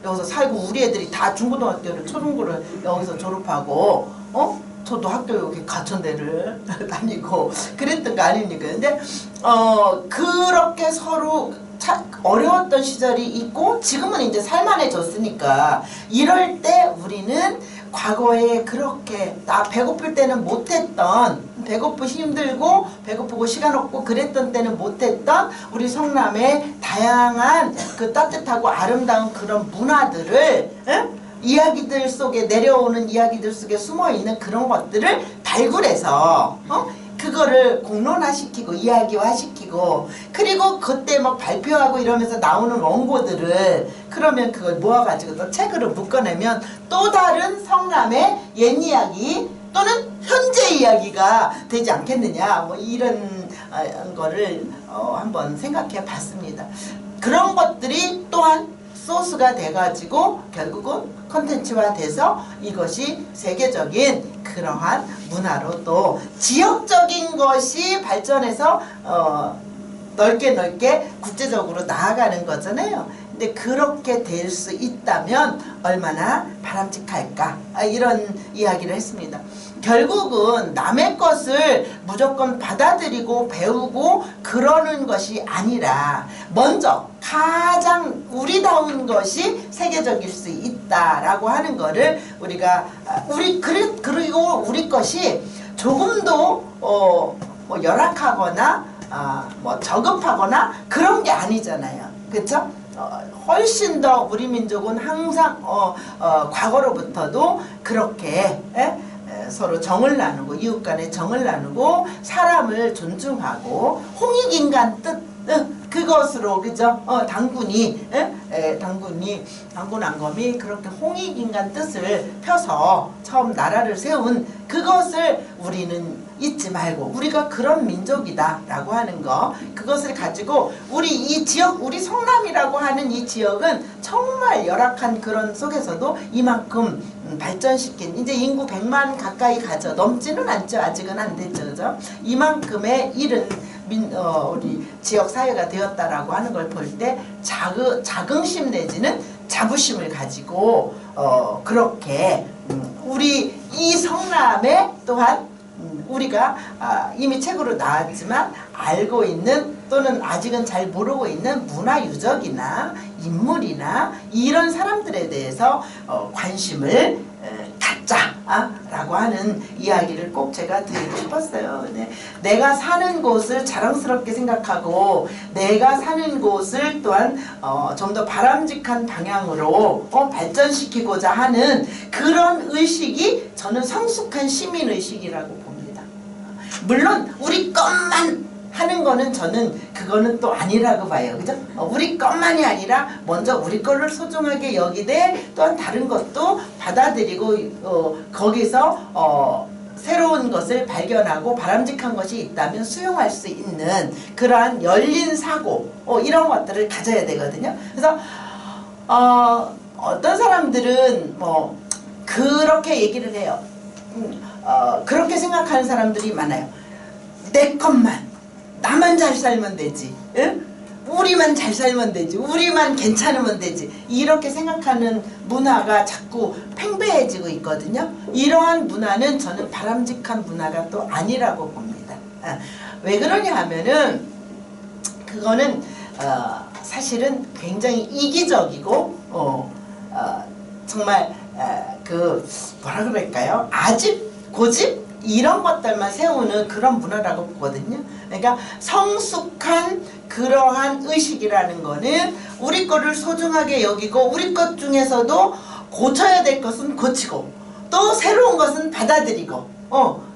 여기서 살고 우리 애들이 다 중고등학교를 초중고를 여기서 졸업하고 저도 학교 여기 가천대를 다니고 그랬던 거 아닙니까? 근데 그렇게 서로 어려웠던 시절이 있고 지금은 이제 살만해졌으니까 이럴 때 우리는 과거에 그렇게 나 배고플 때는 못했던 배고프기 힘들고 배고프고 시간 없고 그랬던 때는 못했던 우리 성남의 다양한 그 따뜻하고 아름다운 그런 문화들을 이야기들 속에 내려오는 이야기들 속에 숨어있는 그런 것들을 발굴해서 그거를 공론화시키고 이야기화시키고 그리고 그때 막 발표하고 이러면서 나오는 원고들을 그러면 그걸 모아가지고 또 책으로 묶어내면 또 다른 성남의 옛 이야기 또는 현재 이야기가 되지 않겠느냐 뭐 이런 거를 한번 생각해 봤습니다. 그런 것들이 또한 소스가 돼가지고 결국은 컨텐츠화 돼서 이것이 세계적인 그러한 문화로 또 지역적인 것이 발전해서 넓게 국제적으로 나아가는 거잖아요. 근데 그렇게 될 수 있다면 얼마나 바람직할까 이런 이야기를 했습니다. 결국은 남의 것을 무조건 받아들이고 배우고 그러는 것이 아니라 먼저 가장 우리다운 것이 세계적일 수 있다라고 하는 거를 우리가 그리고 우리 것이 조금도 뭐 열악하거나 뭐 저급하거나 그런 게 아니잖아요. 그렇죠? 훨씬 더 우리 민족은 항상 과거로부터도 그렇게 서로 정을 나누고 이웃 간에 정을 나누고 사람을 존중하고 홍익인간 뜻 그것으로 그죠? 당군이 당군 안검이 그렇게 홍익인간 뜻을 펴서 처음 나라를 세운 그것을 우리는 잊지 말고 우리가 그런 민족이다라고 하는 거 그것을 가지고 우리 이 지역 우리 성남이라고 하는 이 지역은 정말 열악한 그런 속에서도 이만큼 발전시킨 이제 인구 100만 가까이 가죠. 넘지는 않죠. 아직은 안 됐죠. 그죠? 이만큼의 일은 우리 지역 사회가 되었다라고 하는 걸 볼 때 자긍심 내지는 자부심을 가지고 그렇게 우리 이 성남에 또한 우리가 이미 책으로 나왔지만 알고 있는 또는 아직은 잘 모르고 있는 문화유적이나 인물이나 이런 사람들에 대해서 관심을 갖자라고 하는 이야기를 꼭 제가 드리고 싶었어요. 내가 사는 곳을 자랑스럽게 생각하고 내가 사는 곳을 또한 좀 더 바람직한 방향으로 발전시키고자 하는 그런 의식이 저는 성숙한 시민의식이라고 봅니다. 물론 우리 것만 하는 거는 저는 그거는 또 아니라고 봐요. 그죠? 우리 것만이 아니라 먼저 우리 거를 소중하게 여기되 또한 다른 것도 받아들이고 거기서 새로운 것을 발견하고 바람직한 것이 있다면 수용할 수 있는 그러한 열린 사고 이런 것들을 가져야 되거든요. 그래서 어떤 사람들은 뭐 그렇게 얘기를 해요. 그렇게 생각하는 사람들이 많아요. 내 것만 나만 잘 살면 되지. 응? 우리만 잘 살면 되지. 우리만 괜찮으면 되지. 이렇게 생각하는 문화가 자꾸 팽배해지고 있거든요. 이러한 문화는 저는 바람직한 문화가 또 아니라고 봅니다. 왜 그러냐 하면은 그거는 사실은 굉장히 이기적이고 정말 그 뭐라 그럴까요? 아집, 고집 이런 것들만 세우는 그런 문화라고 보거든요. 그러니까 성숙한 그러한 의식이라는 거는 우리 거를 소중하게 여기고 우리 것 중에서도 고쳐야 될 것은 고치고 또 새로운 것은 받아들이고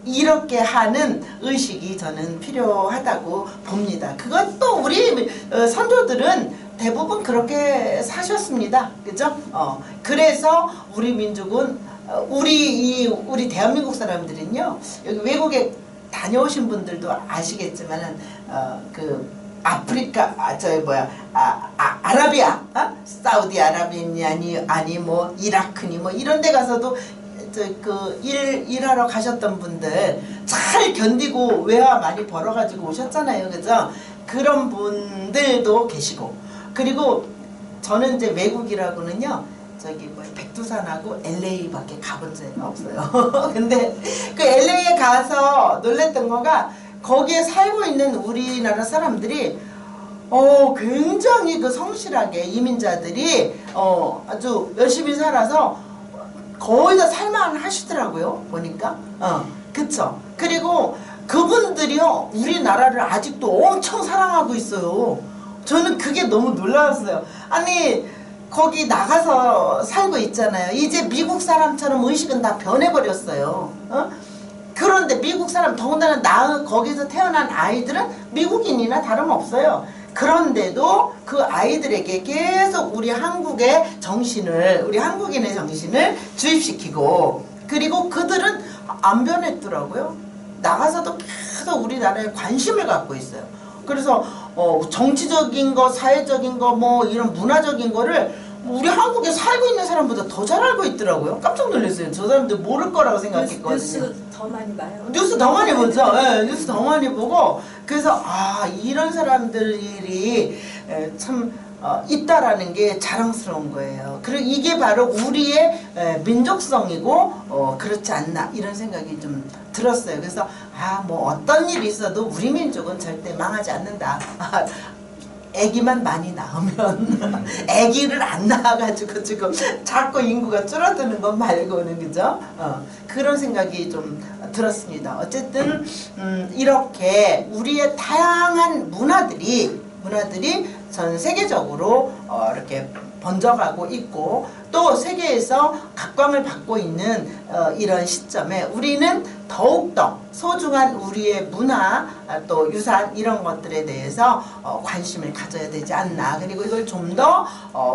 이렇게 하는 의식이 저는 필요하다고 봅니다. 그것도 우리 선조들은 대부분 그렇게 사셨습니다. 그죠? 그래서 우리 민족은 우리 대한민국 사람들은요 여기 외국에 다녀오신 분들도 아시겠지만은 그 아프리카 아라비아 사우디아라비아니 아니 뭐 이라크니 뭐 이런 데 가서도 일하러 가셨던 분들 잘 견디고 외화 많이 벌어가지고 오셨잖아요. 그죠? 그런 분들도 계시고 그리고 저는 이제 외국이라고는요 백두산하고 LA밖에 가본 적이 없어요. 근데 그 LA에 가서 놀랬던 거가 거기에 살고 있는 우리나라 사람들이 굉장히 그 성실하게 이민자들이 아주 열심히 살아서 거의 다 살만하시더라고요. 보니까 그쵸. 그리고 그분들이요 우리나라를 아직도 엄청 사랑하고 있어요. 저는 그게 너무 놀라웠어요. 아니 거기 나가서 살고 있잖아요. 이제 미국 사람처럼 의식은 다 변해버렸어요. 그런데 미국 사람 더군다나 거기서 태어난 아이들은 미국인이나 다름없어요. 그런데도 그 아이들에게 계속 우리 한국인의 정신을 주입시키고 그리고 그들은 안 변했더라고요. 나가서도 계속 우리나라에 관심을 갖고 있어요. 그래서 정치적인 거, 사회적인 거, 뭐 이런 문화적인 거를 우리 한국에 살고 있는 사람보다 더 잘 알고 있더라고요. 깜짝 놀랐어요. 저 사람들 모를 거라고 생각했거든요. 뉴스 더 많이 봐요. 뉴스 더 많이 보죠. 네, 뉴스 더 많이 보고 그래서 이런 사람들이 참 있다라는 게 자랑스러운 거예요. 그리고 이게 바로 우리의 민족성이고 그렇지 않나 이런 생각이 좀 들었어요. 그래서 뭐 어떤 일이 있어도 우리 민족은 절대 망하지 않는다. 애기만 많이 낳으면 애기를 안 낳아가지고 지금 자꾸 인구가 줄어드는 것 말고는 그죠? 그런 생각이 좀 들었습니다. 어쨌든 이렇게 우리의 다양한 문화들이 전 세계적으로 이렇게 번져가고 있고 또 세계에서 각광을 받고 있는 이런 시점에 우리는 더욱더 소중한 우리의 문화 또 유산 이런 것들에 대해서 관심을 가져야 되지 않나. 그리고 이걸 좀 더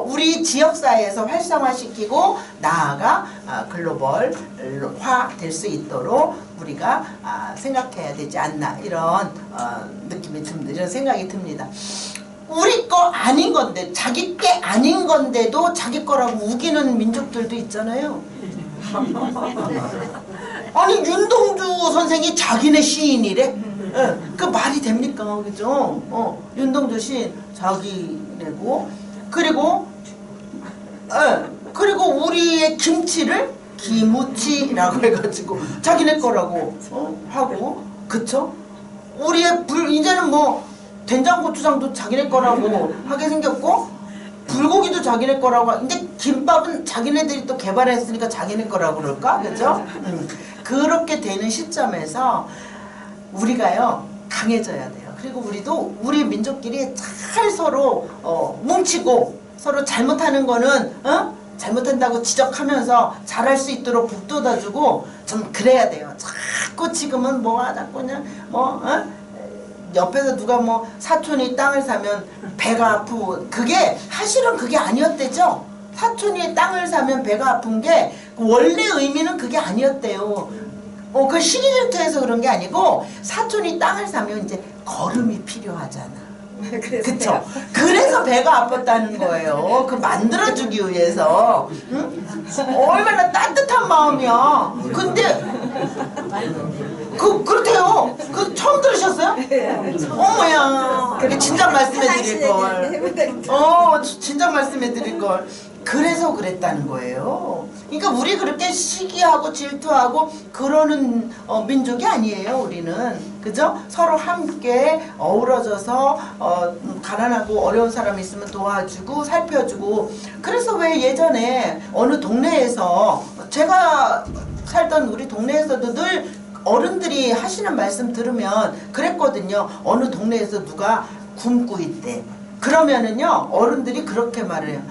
우리 지역사회에서 활성화시키고 나아가 글로벌화 될 수 있도록 우리가 생각해야 되지 않나 이런 느낌이 듭니다. 이런 생각이 듭니다. 우리 거 아닌 건데 자기 게 아닌 건데도 자기 거라고 우기는 민족들도 있잖아요. 아니 윤동주 선생이 자기네 시인이래? 예, 그 말이 됩니까? 그죠? 윤동주 시인 자기네고 그리고 그리고 우리의 김치를 기무치라고 해가지고 자기네 거라고 하고 그쵸? 우리의 이제는 뭐 된장고추장도 자기네 거라고 하게 생겼고 불고기도 자기네 거라고 이제 김밥은 자기네들이 또 개발했으니까 자기네 거라고 그럴까? 그죠? 그렇게 되는 시점에서 우리가요 강해져야 돼요. 그리고 우리도 우리 민족끼리 잘 서로 뭉치고 서로 잘못하는 거는 잘못한다고 지적하면서 잘할 수 있도록 북돋아주고 좀 그래야 돼요. 자꾸 지금은 자꾸 그냥 옆에서 누가 사촌이 땅을 사면 배가 아프고 그게 사실은 그게 아니었대죠. 사촌이 땅을 사면 배가 아픈 게 원래 의미는 그게 아니었대요. 그 시기질투해서 그런 게 아니고 사촌이 땅을 사면 이제 거름이 필요하잖아. 그쵸? 그래서 배가 아팠다는 거예요. 그 만들어주기 위해서. 응? 얼마나 따뜻한 마음이야. 근데 그렇대요. 그 처음 들으셨어요? 어머야. 그게 진작 말씀해 드릴 걸. 진작 말씀해 드릴 걸. 그래서 그랬다는 거예요. 그러니까 우리 그렇게 시기하고 질투하고 그러는 민족이 아니에요. 우리는 그죠? 서로 함께 어우러져서 가난하고 어려운 사람이 있으면 도와주고 살펴주고. 그래서 왜 예전에 어느 동네에서 제가 살던 우리 동네에서도 늘 어른들이 하시는 말씀 들으면 그랬거든요. 어느 동네에서 누가 굶고 있대. 그러면은요 어른들이 그렇게 말해요.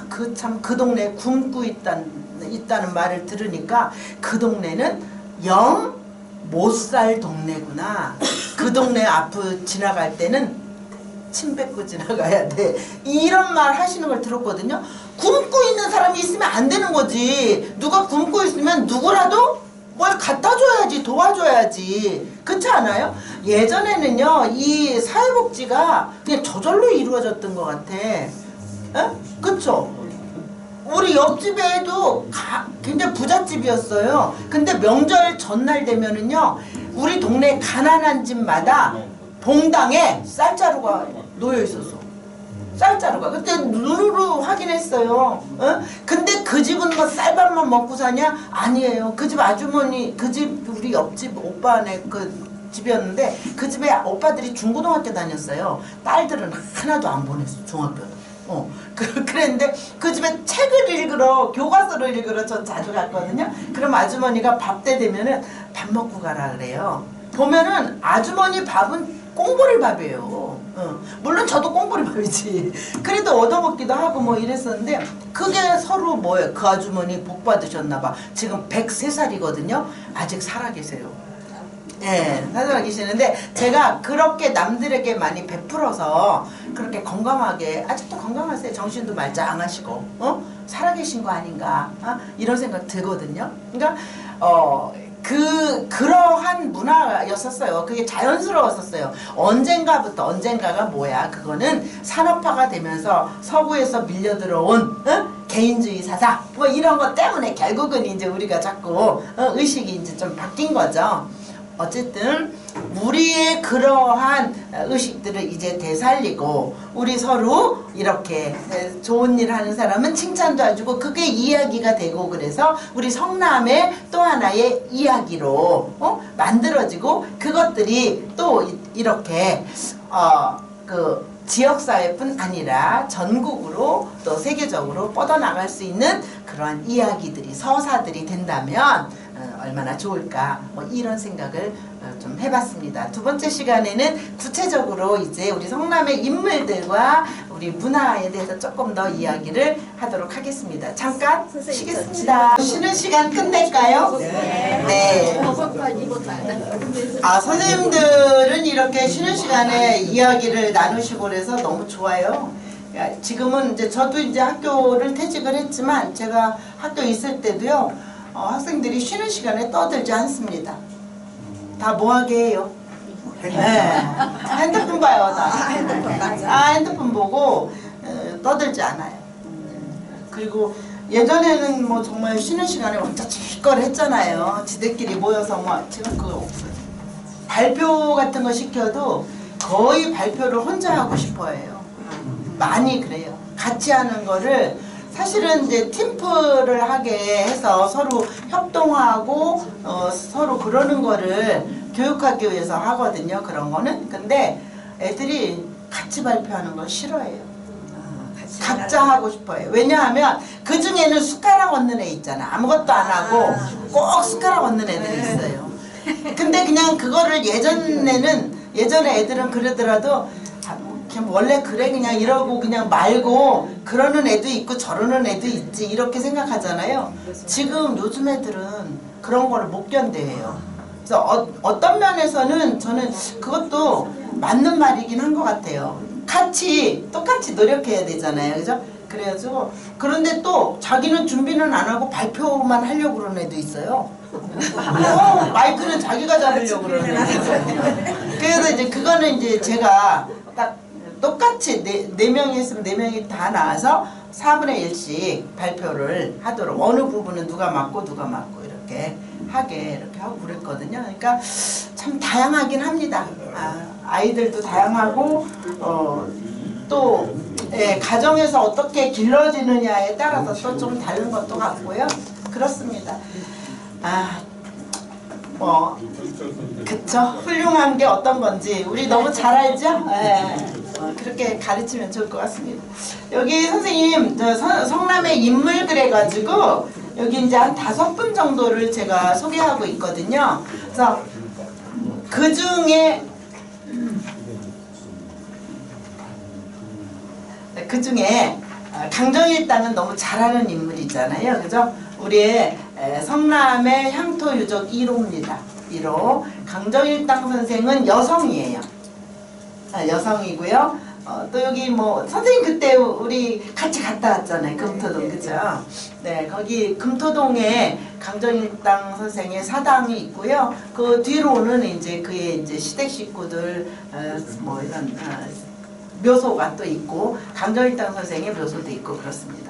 그 동네에 굶고 있다는 말을 들으니까 그 동네는 영 못 살 동네구나. 그 동네 앞을 지나갈 때는 침 뱉고 지나가야 돼. 이런 말 하시는 걸 들었거든요. 굶고 있는 사람이 있으면 안 되는 거지. 누가 굶고 있으면 누구라도 뭘 갖다 줘야지, 도와줘야지. 그렇지 않아요? 예전에는요 이 사회복지가 그냥 저절로 이루어졌던 것 같아. 그쵸? 우리 옆집에도 굉장히 부잣집이었어요. 근데 명절 전날 되면은요 우리 동네 가난한 집마다 봉당에 쌀자루가 놓여 있었어. 쌀자루가. 그때 눈으로 확인했어요. 근데 그 집은 쌀밥만 먹고 사냐? 아니에요. 그 집 아주머니, 그 집 우리 옆집 오빠네 그 집이었는데 그 집에 오빠들이 중고등학교 다녔어요. 딸들은 하나도 안 보냈어. 중학교는. 그랬는데 그 집에 책을 읽으러 교과서를 읽으러 전 자주 갔거든요. 그럼 아주머니가 밥 때 되면은 밥 먹고 가라 그래요. 보면은 아주머니 밥은 꽁보리 밥이에요. 물론 저도 꽁보리 밥이지. 그래도 얻어먹기도 하고 이랬었는데 그게 서로 뭐예요? 그 아주머니 복 받으셨나봐. 지금 103살이거든요. 아직 살아계세요. 예, 살아 계시는데 제가 그렇게 남들에게 많이 베풀어서 그렇게 건강하게 아직도 건강하세요. 정신도 말짱하시고 살아계신 거 아닌가 이런 생각 들거든요. 그러니까 그러한 문화였었어요. 그게 자연스러웠었어요. 언젠가가 뭐야? 그거는 산업화가 되면서 서구에서 밀려 들어온 개인주의 사상 이런 것 때문에 결국은 이제 우리가 자꾸 의식이 이제 좀 바뀐 거죠. 어쨌든 우리의 그러한 의식들을 이제 되살리고 우리 서로 이렇게 좋은 일 하는 사람은 칭찬도 해주고 그게 이야기가 되고 그래서 우리 성남의 또 하나의 이야기로 만들어지고 그것들이 또 이렇게 그 지역사회뿐 아니라 전국으로 또 세계적으로 뻗어나갈 수 있는 그러한 이야기들이 서사들이 된다면 얼마나 좋을까 뭐 이런 생각을 좀 해봤습니다. 두 번째 시간에는 구체적으로 이제 우리 성남의 인물들과 우리 문화에 대해서 조금 더 이야기를 하도록 하겠습니다. 잠깐 쉬겠습니다. 쉬는 시간 끝낼까요? 네. 아, 선생님들은 이렇게 쉬는 시간에 이야기를 나누시고 그래서 너무 좋아요. 지금은 이제 저도 이제 학교를 퇴직을 했지만 제가 학교 있을 때도요, 학생들이 쉬는 시간에 떠들지 않습니다. 다 뭐하게 해요? 네. 핸드폰 봐요, 다. 핸드폰 보고 떠들지 않아요. 그리고 예전에는 뭐 정말 쉬는 시간에 혼자 질걸 했잖아요. 지들끼리 모여서 뭐 지금 그거 없어요. 발표 같은 거 시켜도 거의 발표를 혼자 하고 싶어 해요. 많이 그래요. 같이 하는 거를 사실은 이제 팀플을 하게 해서 서로 협동하고 서로 그러는 거를 교육하기 위해서 하거든요. 그런 거는. 근데 애들이 같이 발표하는 걸 싫어해요. 각자 하고 싶어요. 왜냐하면 그 중에는 숟가락 얻는 애 있잖아. 아무것도 안 하고 꼭 숟가락 얻는 애들이 있어요. 근데 그냥 그거를 예전에 애들은 그러더라도 그냥 원래 그래 그냥 이러고 그냥 말고 그러는 애도 있고 저러는 애도 있지 이렇게 생각하잖아요. 지금 요즘 애들은 그런 거를 못 견뎌해요. 그래서 어떤 면에서는 저는 그것도 맞는 말이긴 한 것 같아요. 똑같이 노력해야 되잖아요. 그죠? 그래가지고 그런데 또 자기는 준비는 안 하고 발표만 하려고 그러는 애도 있어요. 마이크는 자기가 잡으려고 그러는 애도 있어요. 그래서 이제 그거는 이제 제가 딱 똑같이 네 명이 있으면 네 명이 다 나와서 4분의 1씩 발표를 하도록 어느 부분은 누가 맡고 이렇게 하고 그랬거든요. 그러니까 참 다양하긴 합니다. 아이들도 다양하고 또 가정에서 어떻게 길러지느냐에 따라서 또 좀 다른 것도 같고요. 그렇습니다. 그쵸? 훌륭한 게 어떤 건지 우리 너무 잘 알죠? 그렇게 가르치면 좋을 것 같습니다. 여기 선생님 성남의 인물 그래가지고 여기 이제 한 5분 정도를 제가 소개하고 있거든요. 그래서 그 중에 강정일당은 너무 잘하는 인물이잖아요. 그죠? 우리의 성남의 향토 유적 1호입니다. 1호. 강정일당 선생은 여성이에요. 여성이고요. 또 여기 뭐 선생님 그때 우리 같이 갔다 왔잖아요. 금토동. 그죠? 네, 거기 금토동에 강정일당 선생의 사당이 있고요. 그 뒤로는 이제 그의 이제 시댁 식구들 뭐 이런 묘소가 또 있고 강정일당 선생의 묘소도 있고 그렇습니다.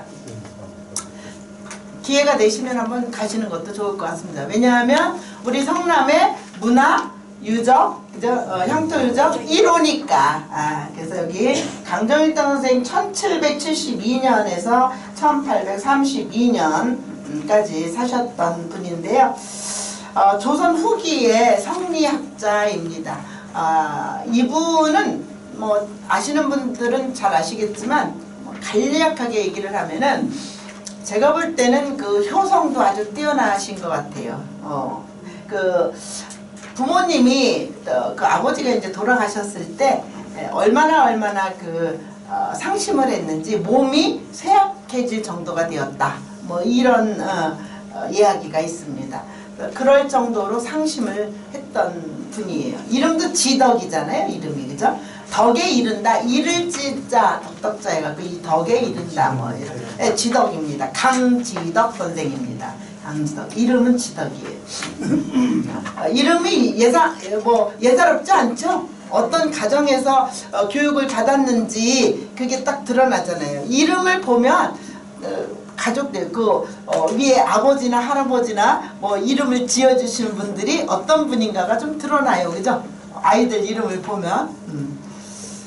기회가 되시면 한번 가시는 것도 좋을 것 같습니다. 왜냐하면 우리 성남의 문화, 유적, 그죠? 향토 유적 1호니까. 그래서 여기 강정일당 선생 1772년에서 1832년까지 사셨던 분인데요. 조선 후기의 성리학자입니다. 이분은 뭐 아시는 분들은 잘 아시겠지만 간략하게 얘기를 하면은 제가 볼 때는 그 효성도 아주 뛰어나신 것 같아요. 그 부모님이 그 아버지가 이제 돌아가셨을 때 얼마나 그 상심을 했는지 몸이 쇠약해질 정도가 되었다. 뭐 이런 이야기가 있습니다. 그럴 정도로 상심을 했던 분이에요. 이름도 지덕이잖아요. 이름이 그죠? 덕에 이른다. 이를지자 덕덕자 해갖고 이 덕에 이른다. 뭐 이런 지덕입니다. 강지덕 선생입니다. 강지덕. 이름은 지덕이에요. 이름이 예사롭지 않죠? 어떤 가정에서 교육을 받았는지 그게 딱 드러나잖아요. 이름을 보면 가족들 위에 아버지나 할아버지나 뭐 이름을 지어주신 분들이 어떤 분인가가 좀 드러나요. 그죠? 아이들 이름을 보면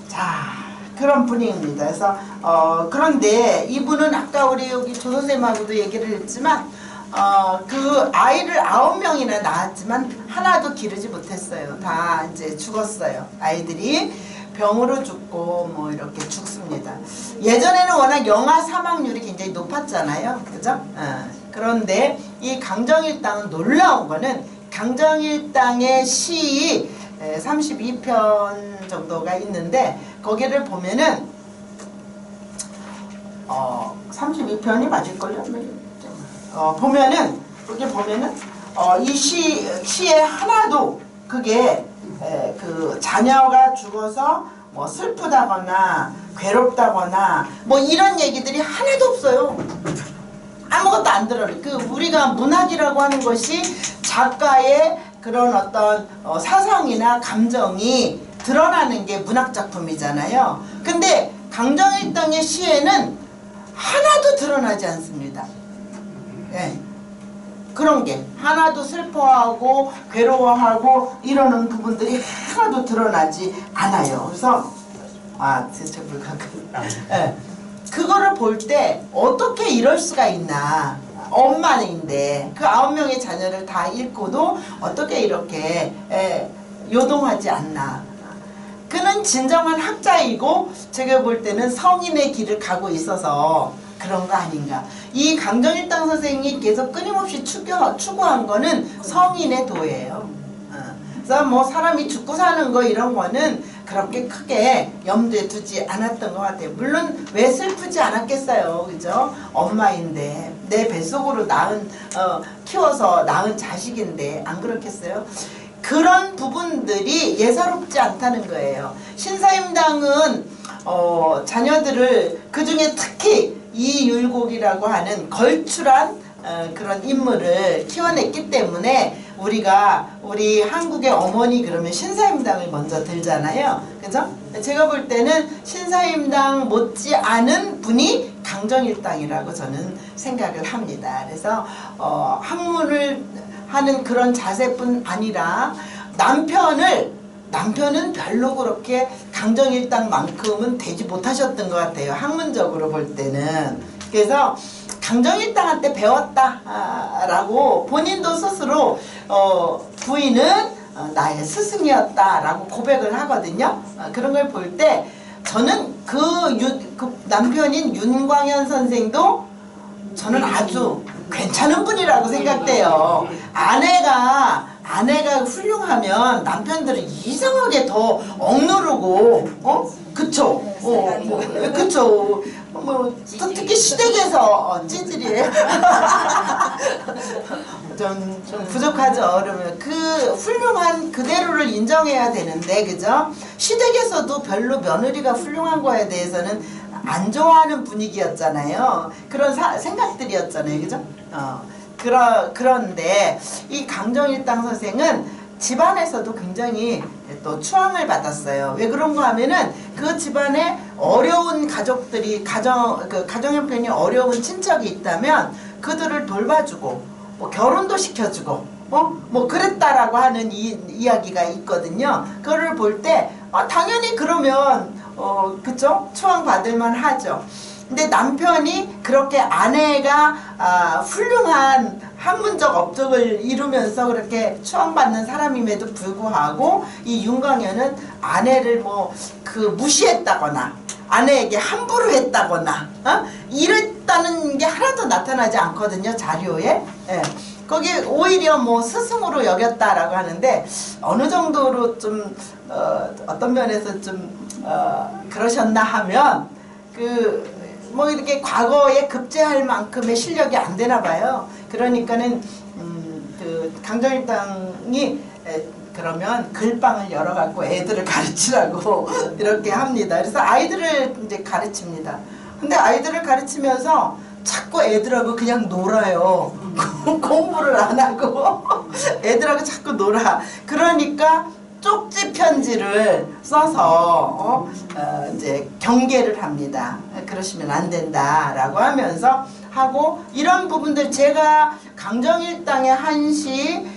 자 그런 분위기입니다. 그래서 그런데 이분은 아까 우리 여기 조 선생님하고도 얘기를 했지만 그 아이를 9명이나 낳았지만 하나도 기르지 못했어요. 다 이제 죽었어요. 아이들이 병으로 죽고 뭐 이렇게 죽습니다. 예전에는 워낙 영아 사망률이 굉장히 높았잖아요. 그죠? 그런데 이 강정일당은 놀라운 거는 강정일당의 시 32편 정도가 있는데 거기를 보면은 32편이 맞을걸요? 보면은 여기 보면은 이 시에 하나도 그게 그 자녀가 죽어서 뭐 슬프다거나 괴롭다거나 뭐 이런 얘기들이 하나도 없어요. 아무것도 안 들어요. 그 우리가 문학이라고 하는 것이 작가의 그런 어떤 사상이나 감정이 드러나는 게 문학 작품이잖아요. 근데 강정일당의 시에는 하나도 드러나지 않습니다. 예. 그런 게 하나도 슬퍼하고 괴로워하고 이러는 부분들이 하나도 드러나지 않아요. 그래서 대체 불가능. 예. 그거를 볼 때 어떻게 이럴 수가 있나. 엄마인데 그 9명의 자녀를 다 잃고도 어떻게 이렇게 요동하지 않나. 그는 진정한 학자이고 제가 볼 때는 성인의 길을 가고 있어서 그런 거 아닌가. 이 강정일당 선생이 계속 끊임없이 추구한 거는 성인의 도예요. 그래서 뭐 사람이 죽고 사는 거 이런 거는 그렇게 크게 염두에 두지 않았던 것 같아요. 물론 왜 슬프지 않았겠어요. 그죠? 엄마인데 내 뱃속으로 키워서 낳은 자식인데 안 그렇겠어요? 그런 부분들이 예사롭지 않다는 거예요. 신사임당은 자녀들을 그중에 특히 이율곡이라고 하는 걸출한 그런 인물을 키워냈기 때문에 우리 한국의 어머니 그러면 신사임당을 먼저 들잖아요. 그죠? 제가 볼 때는 신사임당 못지 않은 분이 강정일당이라고 저는 생각을 합니다. 그래서 학문을 하는 그런 자세뿐 아니라 남편은 별로 그렇게 강정일당만큼은 되지 못하셨던 것 같아요. 학문적으로 볼 때는. 그래서 강정일당한테 배웠다라고 본인도 스스로 부인은 나의 스승이었다라고 고백을 하거든요. 그런 걸 볼 때 저는 그 남편인 윤광현 선생도 저는 아주 괜찮은 분이라고 생각돼요. 아내가 훌륭하면 남편들은 이상하게 더 억누르고, 그쵸? 그쵸? 특히 시댁에서 찌질이에요. 좀 부족하죠. 그러면 그 훌륭한 그대로를 인정해야 되는데, 그죠? 시댁에서도 별로 며느리가 훌륭한 거에 대해서는 안 좋아하는 분위기였잖아요. 그런 생각들이었잖아요. 그죠? 그런데 이 강정일당 선생은 집안에서도 굉장히 또 추앙을 받았어요. 왜 그런가 하면은 그 집안에 어려운 가족들이 가정 형편이 어려운 친척이 있다면 그들을 돌봐주고 뭐 결혼도 시켜주고 뭐 그랬다라고 하는 이야기가 있거든요. 그거를 볼 때 당연히 그러면 그쵸? 추앙받을만 하죠. 근데 남편이 그렇게 아내가 훌륭한 학문적 업적을 이루면서 그렇게 추앙받는 사람임에도 불구하고 이 윤광현은 아내를 무시했다거나 아내에게 함부로 했다거나 이랬다는 게 하나도 나타나지 않거든요. 자료에. 예. 거기 오히려 스승으로 여겼다라고 하는데 어느 정도로 좀 어떤 면에서 좀 그러셨나 하면 이렇게 과거에 급제할 만큼의 실력이 안 되나 봐요. 그러니까는 강정일당이 그러면 글방을 열어갖고 애들을 가르치라고 이렇게 합니다. 그래서 아이들을 이제 가르칩니다. 근데 아이들을 가르치면서 자꾸 애들하고 그냥 놀아요. 공부를 안 하고 애들하고 자꾸 놀아. 그러니까 쪽지 편지를 써서 이제 경계를 합니다. 그러시면 안 된다라고 하면서 하고 이런 부분들 제가 강정일당의 한시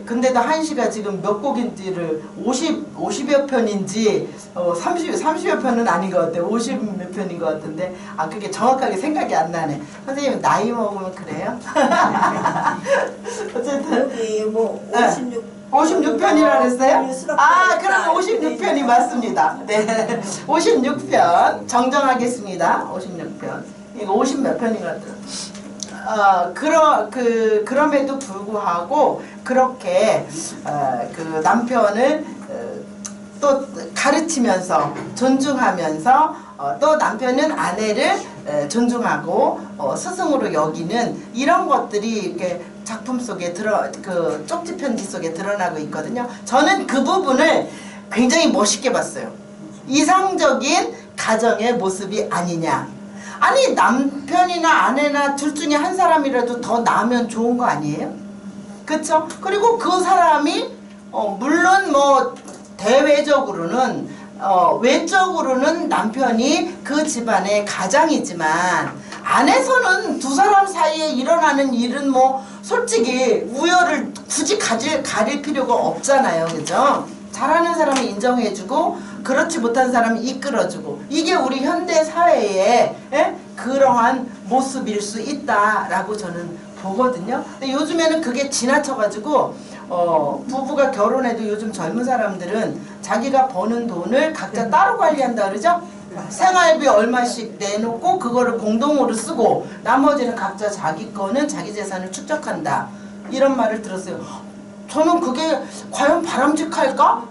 근데도 한시가 지금 몇 곡인지를 50여 편인지 30여 편은 아닌 것 같아요. 50몇 편인 것 같은데 그게 정확하게 생각이 안 나네. 선생님 나이 먹으면 그래요? 어쨌든 여기 56편이라 그랬어요? 그럼 56편이 맞습니다. 네. 56편 정정하겠습니다. 56편. 이거 50몇 편인 것 같아요. 그럼에도 불구하고 그렇게 그 남편을 또 가르치면서 존중하면서 또 남편은 아내를 존중하고 스승으로 여기는 이런 것들이 이렇게 작품 속에 그 쪽지 편지 속에 드러나고 있거든요. 저는 그 부분을 굉장히 멋있게 봤어요. 이상적인 가정의 모습이 아니냐. 아니 남편이나 아내나 둘 중에 한 사람이라도 더 나으면 좋은 거 아니에요? 그쵸? 그리고 그 사람이 물론 뭐 대외적으로는 외적으로는 남편이 그 집안의 가장이지만 안에서는 두 사람 사이에 일어나는 일은 뭐 솔직히 우열을 굳이 가릴 필요가 없잖아요. 그죠? 잘하는 사람은 인정해주고 그렇지 못한 사람은 이끌어주고 이게 우리 현대 사회의 그러한 모습일 수 있다라고 저는 보거든요. 근데 요즘에는 그게 지나쳐가지고 부부가 결혼해도 요즘 젊은 사람들은 자기가 버는 돈을 각자 따로 관리한다 그러죠? 생활비 얼마씩 내놓고 그거를 공동으로 쓰고 나머지는 각자 자기 거는 자기 재산을 축적한다. 이런 말을 들었어요. 저는 그게 과연 바람직할까?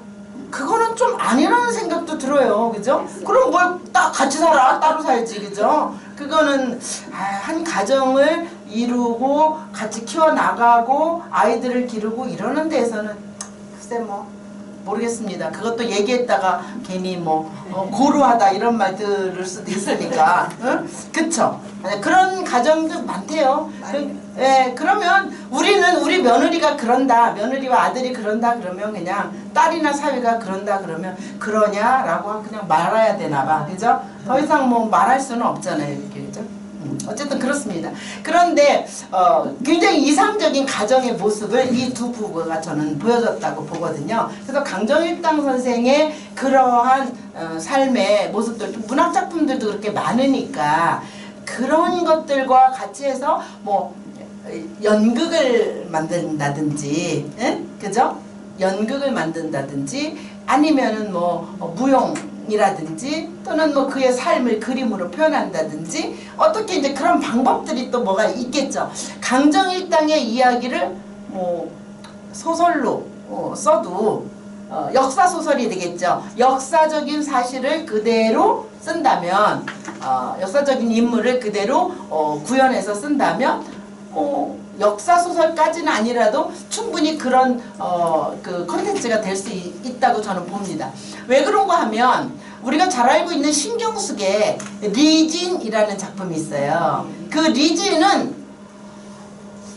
그거는 좀 아니라는 생각도 들어요. 그죠? 그럼 뭘 같이 살아? 따로 살지. 그죠? 그거는 한 가정을 이루고 같이 키워나가고 아이들을 기르고 이러는 데에서는 글쎄 뭐 모르겠습니다. 그것도 얘기했다가 괜히 뭐 고루하다 이런 말 들을 수도 있으니까 응? 그쵸? 그런 가정도 많대요. 그러면 우리는 우리 며느리가 그런다, 며느리와 아들이 그런다 그러면 그냥 딸이나 사위가 그런다 그러면 그러냐라고 그냥 말아야 되나봐. 그죠? 더 이상 뭐 말할 수는 없잖아요. 이렇게 그죠? 어쨌든 그렇습니다. 그런데 굉장히 이상적인 가정의 모습을 이 두 부부가 저는 보여줬다고 보거든요. 그래서 강정일당 선생의 그러한 삶의 모습들, 문학작품들도 그렇게 많으니까 그런 것들과 같이 해서 뭐 연극을 만든다든지, 그죠? 연극을 만든다든지 아니면은 뭐 무용이라든지 또는 뭐 그의 삶을 그림으로 표현한다든지 어떻게 이제 그런 방법들이 또 뭐가 있겠죠. 강정일당의 이야기를 뭐 소설로 써도 역사 소설이 되겠죠. 역사적인 사실을 그대로 쓴다면 역사적인 인물을 그대로 구현해서 쓴다면 역사 소설까지는 아니라도 충분히 그런 그 컨텐츠가 될 수 있다고 저는 봅니다. 왜 그런가 하면 우리가 잘 알고 있는 신경숙의 리진이라는 작품이 있어요. 그 리진은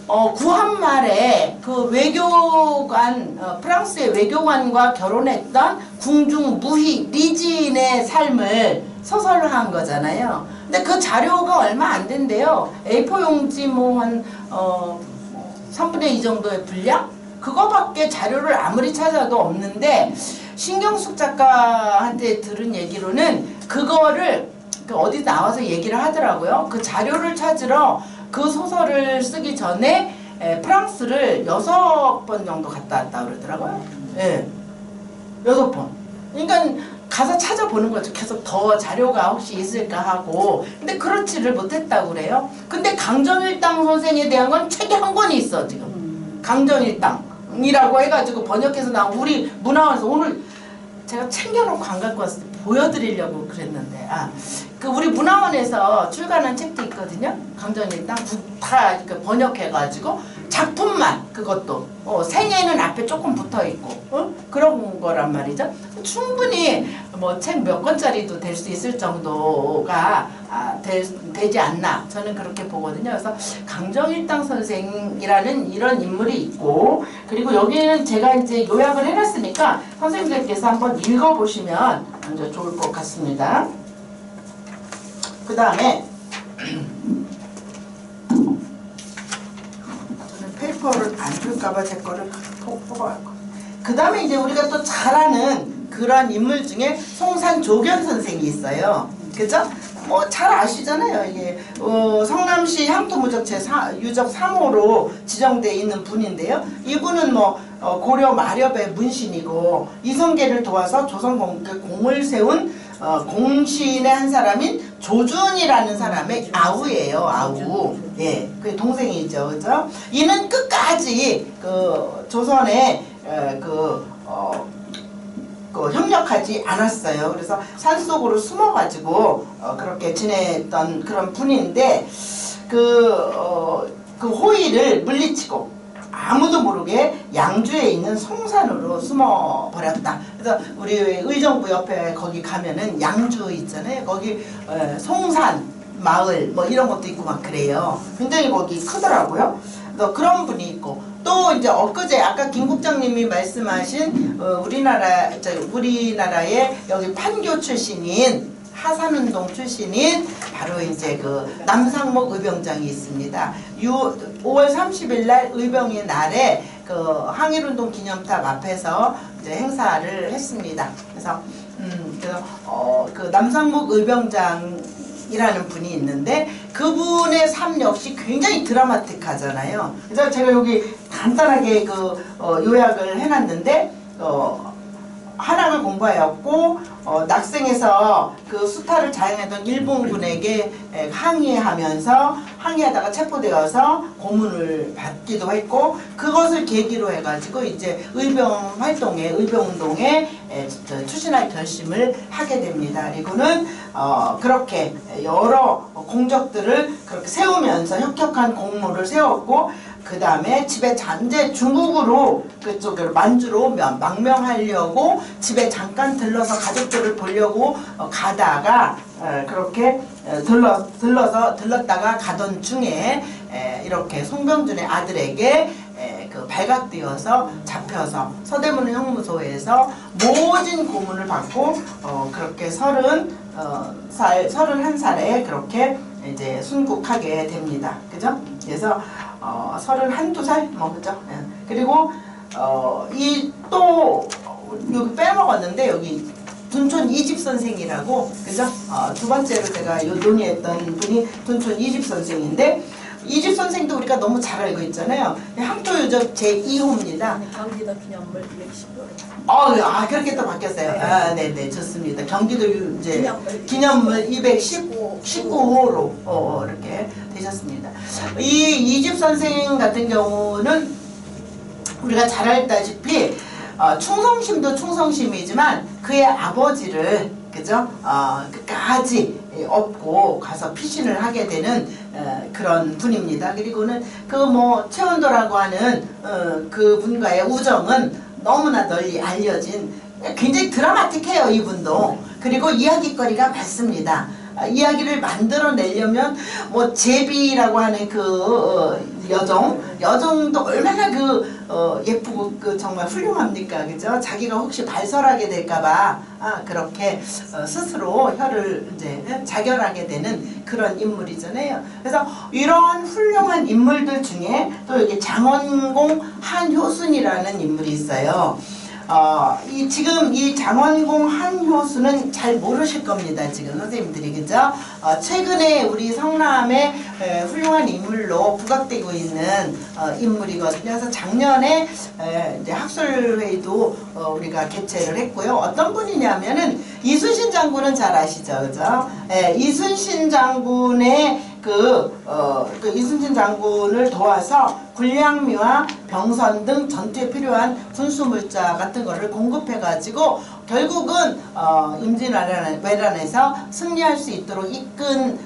구한말에 그 외교관 프랑스의 외교관과 결혼했던 궁중 무희 리진의 삶을 소설로 한 거잖아요. 근데 그 자료가 얼마 안 된대요. A4 용지 뭐 한 3분의 2 정도의 분량? 그거밖에 자료를 아무리 찾아도 없는데 신경숙 작가한테 들은 얘기로는 그거를 어디 나와서 얘기를 하더라고요. 그 자료를 찾으러 그 소설을 쓰기 전에 프랑스를 6번 정도 갔다 왔다 그러더라고요. 예. 6번. 그러니까 가서 찾아보는 거죠. 계속 더 자료가 혹시 있을까 하고. 근데 그렇지를 못했다고 그래요. 근데 강정일당 선생에 대한 건 책이 한 권이 있어 지금. 강정일당이라고 해가지고 번역해서 나온 우리 문화원에서 오늘 제가 챙겨놓고 안 갖고 왔을 때 보여드리려고 그랬는데 그 우리 문화원에서 출간한 책도 있거든요. 강정일당 다 이렇게 번역해가지고 작품만 그것도 생애는 앞에 조금 붙어있고 그런 거란 말이죠. 충분히 뭐 책 몇 권짜리도 될 수 있을 정도가 되지 않나 저는 그렇게 보거든요. 그래서 강정일당 선생이라는 이런 인물이 있고 그리고 여기는 제가 이제 요약을 해놨으니까 선생님들께서 한번 읽어보시면 먼저 좋을 것 같습니다. 그 다음에 저는 페이퍼를 안 줄까봐 제 거를 뽑아갈 거예요. 그 다음에 이제 우리가 또 잘 아는 그런 인물 중에 송산조견 선생이 있어요. 그죠? 뭐 잘 아시잖아요. 이게 성남시 향토무적재 유적 3호로 지정되어 있는 분인데요. 이분은 뭐 고려 마렵의 문신이고 이성계를 도와서 조선 공을 세운 공신의 한 사람인 조준이라는 사람의 아우예요. 아우. 예, 그 동생이죠, 그죠? 이는 끝까지 그 조선의 협력하지 않았어요. 그래서 산속으로 숨어가지고 그렇게 지냈던 그런 분인데 그 호의를 물리치고 아무도 모르게 양주에 있는 송산으로 숨어버렸다. 그래서 우리 의정부 옆에 거기 가면은 양주 있잖아요. 거기 송산 마을 뭐 이런 것도 있고 막 그래요. 굉장히 거기 크더라고요. 그래서 그런 분이 있고 또 이제 엊그제 아까 김 국장님이 말씀하신 우리나라의 여기 판교 출신인 하산운동 출신인 바로 이제 그 남상목 의병장이 있습니다. 5월 30일 날 의병의 날에 그 항일운동 기념탑 앞에서 이제 행사를 했습니다. 그래서 그 남상목 의병장이라는 분이 있는데 그분의 삶 역시 굉장히 드라마틱하잖아요. 그래서 제가 여기 간단하게 요약을 해놨는데 한학을 공부하였고 낙생에서 그 수탈을 자행하던 일본군에게 항의하다가 체포되어서 고문을 받기도 했고 그것을 계기로 해가지고 이제 의병운동에 추진할 결심을 하게 됩니다. 그리고는 그렇게 여러 공적들을 그렇게 세우면서 혁혁한 공모를 세웠고 그 다음에 집에 이제 중국으로 그쪽으로 만주로 망명하려고 집에 잠깐 들러서 가족들을 보려고 가다가 그렇게 들렀다가 가던 중에 이렇게 송병준의 아들에게 발각되어서 잡혀서 서대문 형무소에서 모진 고문을 받고 그렇게 31살에 그렇게 이제 순국하게 됩니다. 그죠? 그래서 31~2살? 뭐 그죠? 예. 그리고 여기 빼먹었는데 여기 둔촌 이집 선생이라고 그죠? 두 번째로 제가 논의했던 분이 둔촌 이집 선생인데 이집 선생도 우리가 너무 잘 알고 있잖아요. 항토유적 제2호입니다. 경기도 기념물 210호. 그렇게 또 바뀌었어요. 네. 네네, 좋습니다. 경기도 이제 기념물 219호로 이렇게 되셨습니다. 이 이집 선생 같은 경우는 우리가 잘 알다시피 충성심도 충성심이지만 그의 아버지를 그죠? 끝까지 업고 가서 피신을 하게 되는 그런 분입니다. 그리고는 최원도라고 하는 그 분과의 우정은 너무나 널리 알려진 굉장히 드라마틱해요, 이분도. 그리고 이야기거리가 많습니다. 이야기를 만들어내려면 제비라고 하는 여정도 얼마나 예쁘고 정말 훌륭합니까, 그죠? 자기가 혹시 발설하게 될까봐 그렇게 스스로 혀를 이제 자결하게 되는 그런 인물이잖아요. 그래서 이런 훌륭한 인물들 중에 또 여기 장원공 한효순이라는 인물이 있어요. 지금 이 장원공 한효수는 잘 모르실 겁니다. 지금 선생님들이 그죠? 최근에 우리 성남의 훌륭한 인물로 부각되고 있는 인물이거든요. 그래서 작년에 이제 학술회의도 우리가 개최를 했고요. 어떤 분이냐면은 이순신 장군은 잘 아시죠, 그죠? 이순신 장군의 이순신 장군을 도와서 군량미와 병선 등 전투에 필요한 군수물자 같은 거를 공급해가지고 결국은 임진왜란에서 승리할 수 있도록 이끈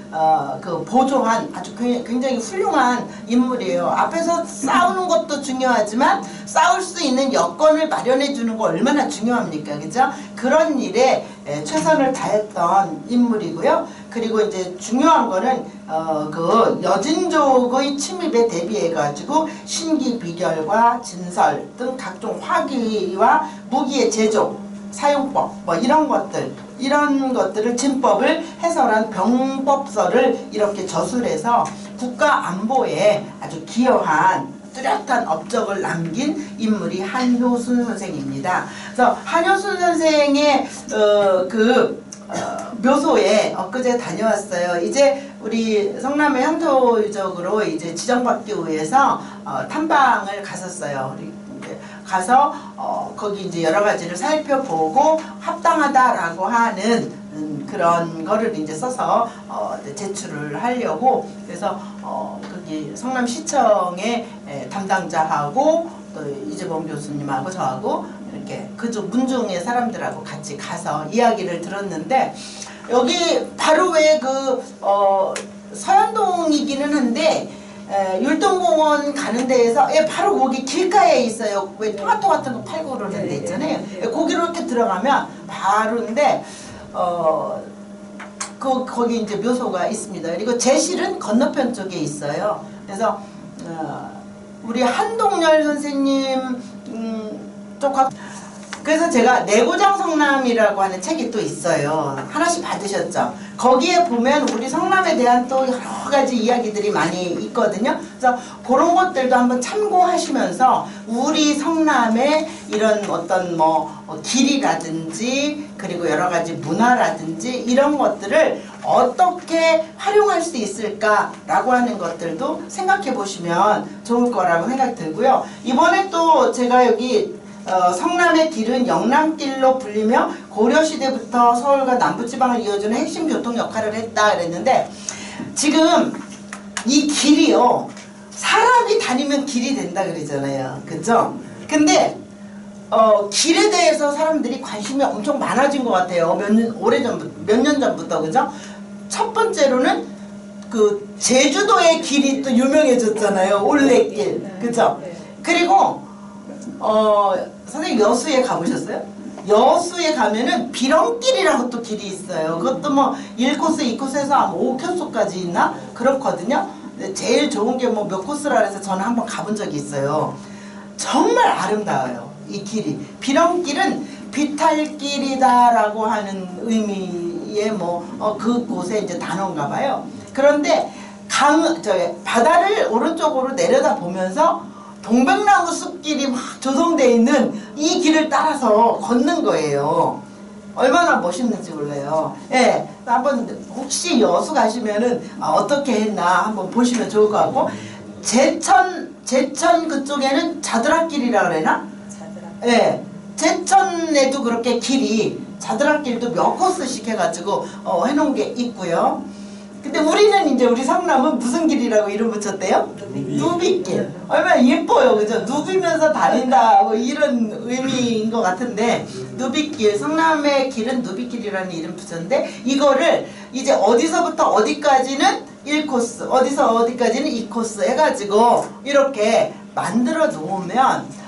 보조한 아주 굉장히 훌륭한 인물이에요. 앞에서 싸우는 것도 중요하지만 싸울 수 있는 여건을 마련해 주는 거 얼마나 중요합니까, 그죠? 그런 일에 최선을 다했던 인물이고요. 그리고 이제 중요한 거는 여진족의 침입에 대비해가지고 신기 비결과 진설 등 각종 화기와 무기의 제조, 사용법 이런 것들을 진법을 해설한 병법서를 이렇게 저술해서 국가 안보에 아주 기여한 뚜렷한 업적을 남긴 인물이 한효순 선생입니다. 그래서 한효순 선생의 묘소에 엊그제 다녀왔어요. 이제 우리 성남의 향토유적으로 이제 지정받기 위해서 탐방을 갔었어요. 가서 거기 이제 여러 가지를 살펴보고 합당하다라고 하는 그런 거를 이제 써서 제출을 하려고 그래서 거기 성남시청의 담당자하고 또 이재범 교수님하고 저하고 이렇게 그쪽 문중의 사람들하고 같이 가서 이야기를 들었는데 여기 바로 왜 서현동이기는 한데 율동공원 가는 데에서 바로 거기 길가에 있어요. 왜 토마토 같은 거 팔고 그러는 데 있잖아요. 거기로 이렇게 들어가면 바로인데 거기 이제 묘소가 있습니다. 그리고 제실은 건너편 쪽에 있어요. 그래서 우리 한동열 선생님 쪽 그래서 제가 내고장 성남이라고 하는 책이 또 있어요. 하나씩 받으셨죠? 거기에 보면 우리 성남에 대한 또 여러 가지 이야기들이 많이 있거든요. 그래서 그런 것들도 한번 참고하시면서 우리 성남의 이런 어떤 길이라든지 그리고 여러 가지 문화라든지 이런 것들을 어떻게 활용할 수 있을까라고 하는 것들도 생각해 보시면 좋을 거라고 생각이 들고요. 이번에 또 제가 여기 성남의 길은 영남길로 불리며 고려시대부터 서울과 남부지방을 이어주는 핵심 교통 역할을 했다 그랬는데 지금 이 길이요 사람이 다니면 길이 된다 그러잖아요. 그죠? 근데 길에 대해서 사람들이 관심이 엄청 많아진 것 같아요. 몇 년 전부터 그죠? 첫 번째로는 그 제주도의 길이 또 유명해졌잖아요. 올레길 그죠? 그리고 선생님 여수에 가보셨어요? 여수에 가면은 비렁길이라고 또 길이 있어요. 그것도 뭐 1코스, 2코스에서 아마 5코스까지 있나? 그렇거든요. 근데 제일 좋은 게 뭐 몇 코스라 그래서 저는 한번 가본 적이 있어요. 정말 아름다워요. 이 길이. 비렁길은 비탈길이다라고 하는 의미의 그곳에 이제 단어인가 봐요. 그런데 바다를 오른쪽으로 내려다 보면서 동백나무 숲길이 막 조성되어 있는 이 길을 따라서 걷는 거예요. 얼마나 멋있는지 몰라요. 예, 한번 혹시 여수 가시면은 어떻게 했나 한번 보시면 좋을 것 같고 제천 그쪽에는 자드락길이라 그래나? 자드락. 예, 제천에도 그렇게 길이 자드락길도 몇 코스씩 해가지고 해놓은 게 있고요. 근데 우리는 이제 우리 성남은 무슨 길이라고 이름 붙였대요? 누비길. 얼마나 예뻐요, 그죠? 누비면서 다닌다, 이런 의미인 것 같은데, 누비길, 성남의 길은 누비길이라는 이름 붙였는데, 이거를 이제 어디서부터 어디까지는 1코스, 어디서 어디까지는 2코스 해가지고, 이렇게 만들어 놓으면,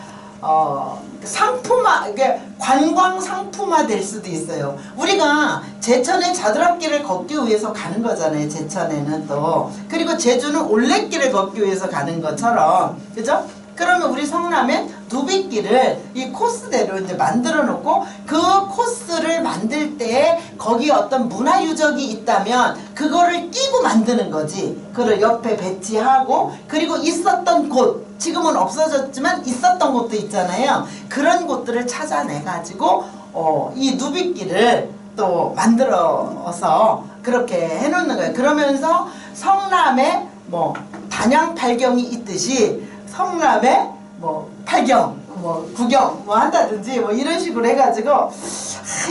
이게 관광 상품화 될 수도 있어요. 우리가 제천의 자드락길을 걷기 위해서 가는 거잖아요. 제천에는 또. 그리고 제주는 올레길을 걷기 위해서 가는 것처럼. 그죠? 그러면 우리 성남엔 누비길을 이 코스대로 이제 만들어 놓고 그 코스를 만들 때 거기에 어떤 문화 유적이 있다면 그거를 끼고 만드는 거지. 그걸 옆에 배치하고 그리고 있었던 곳 지금은 없어졌지만 있었던 곳도 있잖아요. 그런 곳들을 찾아내 가지고 이 누비길을 또 만들어서 그렇게 해놓는 거예요. 그러면서 성남에 단양 팔경이 있듯이 성남에 팔경, 구경 한다든지 이런 식으로 해가지고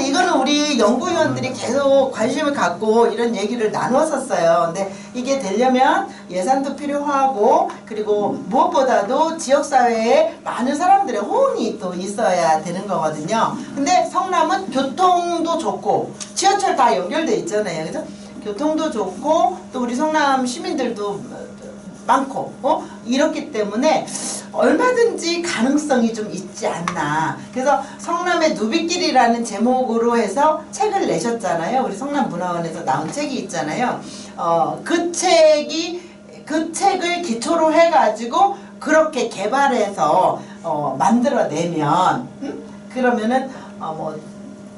이거는 우리 연구위원들이 계속 관심을 갖고 이런 얘기를 나눴었어요. 근데 이게 되려면 예산도 필요하고 그리고 무엇보다도 지역사회에 많은 사람들의 호응이 또 있어야 되는 거거든요. 근데 성남은 교통도 좋고 지하철 다 연결돼 있잖아요. 그죠? 교통도 좋고 또 우리 성남 시민들도 많고 이렇기 때문에 얼마든지 가능성이 좀 있지 않나. 그래서 성남의 누비길이라는 제목으로 해서 책을 내셨잖아요. 우리 성남문화원에서 나온 책이 있잖아요. 그 책을 기초로 해가지고 그렇게 개발해서 만들어내면 그러면은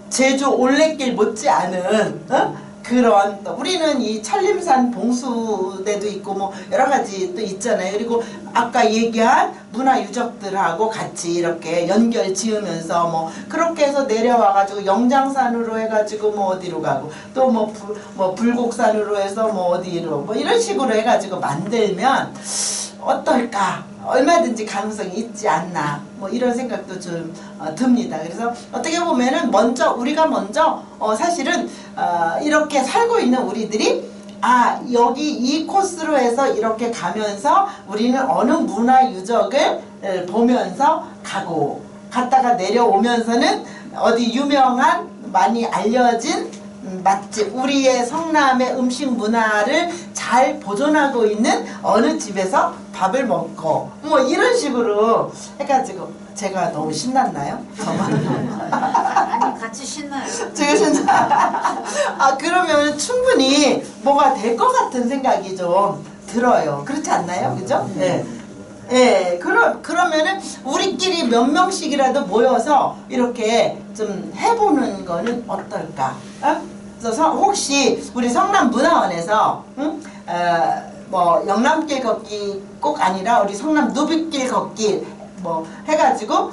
제주 올레길 못지않은 그런 우리는 이 천림산 봉수대도 있고 여러 가지 또 있잖아요. 그리고 아까 얘기한 문화유적들하고 같이 이렇게 연결 지으면서 그렇게 해서 내려와가지고 영장산으로 해가지고 어디로 가고 또 불곡산으로 해서 어디로 이런 식으로 해가지고 만들면 어떨까 얼마든지 가능성이 있지 않나 뭐 이런 생각도 좀 듭니다. 그래서 어떻게 보면은 우리가 먼저 사실은 이렇게 살고 있는 우리들이 여기 이 코스로 해서 이렇게 가면서 우리는 어느 문화 유적을 보면서 갔다가 내려오면서는 어디 유명한 많이 알려진 맛집, 우리의 성남의 음식 문화를 잘 보존하고 있는 어느 집에서 밥을 먹고 뭐 이런 식으로 해가지고 제가 너무 신났나요? 아니 같이 신나요. 제가 신나. 그러면 충분히 뭐가 될 것 같은 생각이 좀 들어요. 그렇지 않나요? 그죠? 네. 예, 그러면은 우리끼리 몇 명씩이라도 모여서 이렇게 좀 해보는 거는 어떨까? 그래서 혹시 우리 성남문화원에서 뭐 영남길 걷기 꼭 아니라 우리 성남 누비길 걷기 뭐 해가지고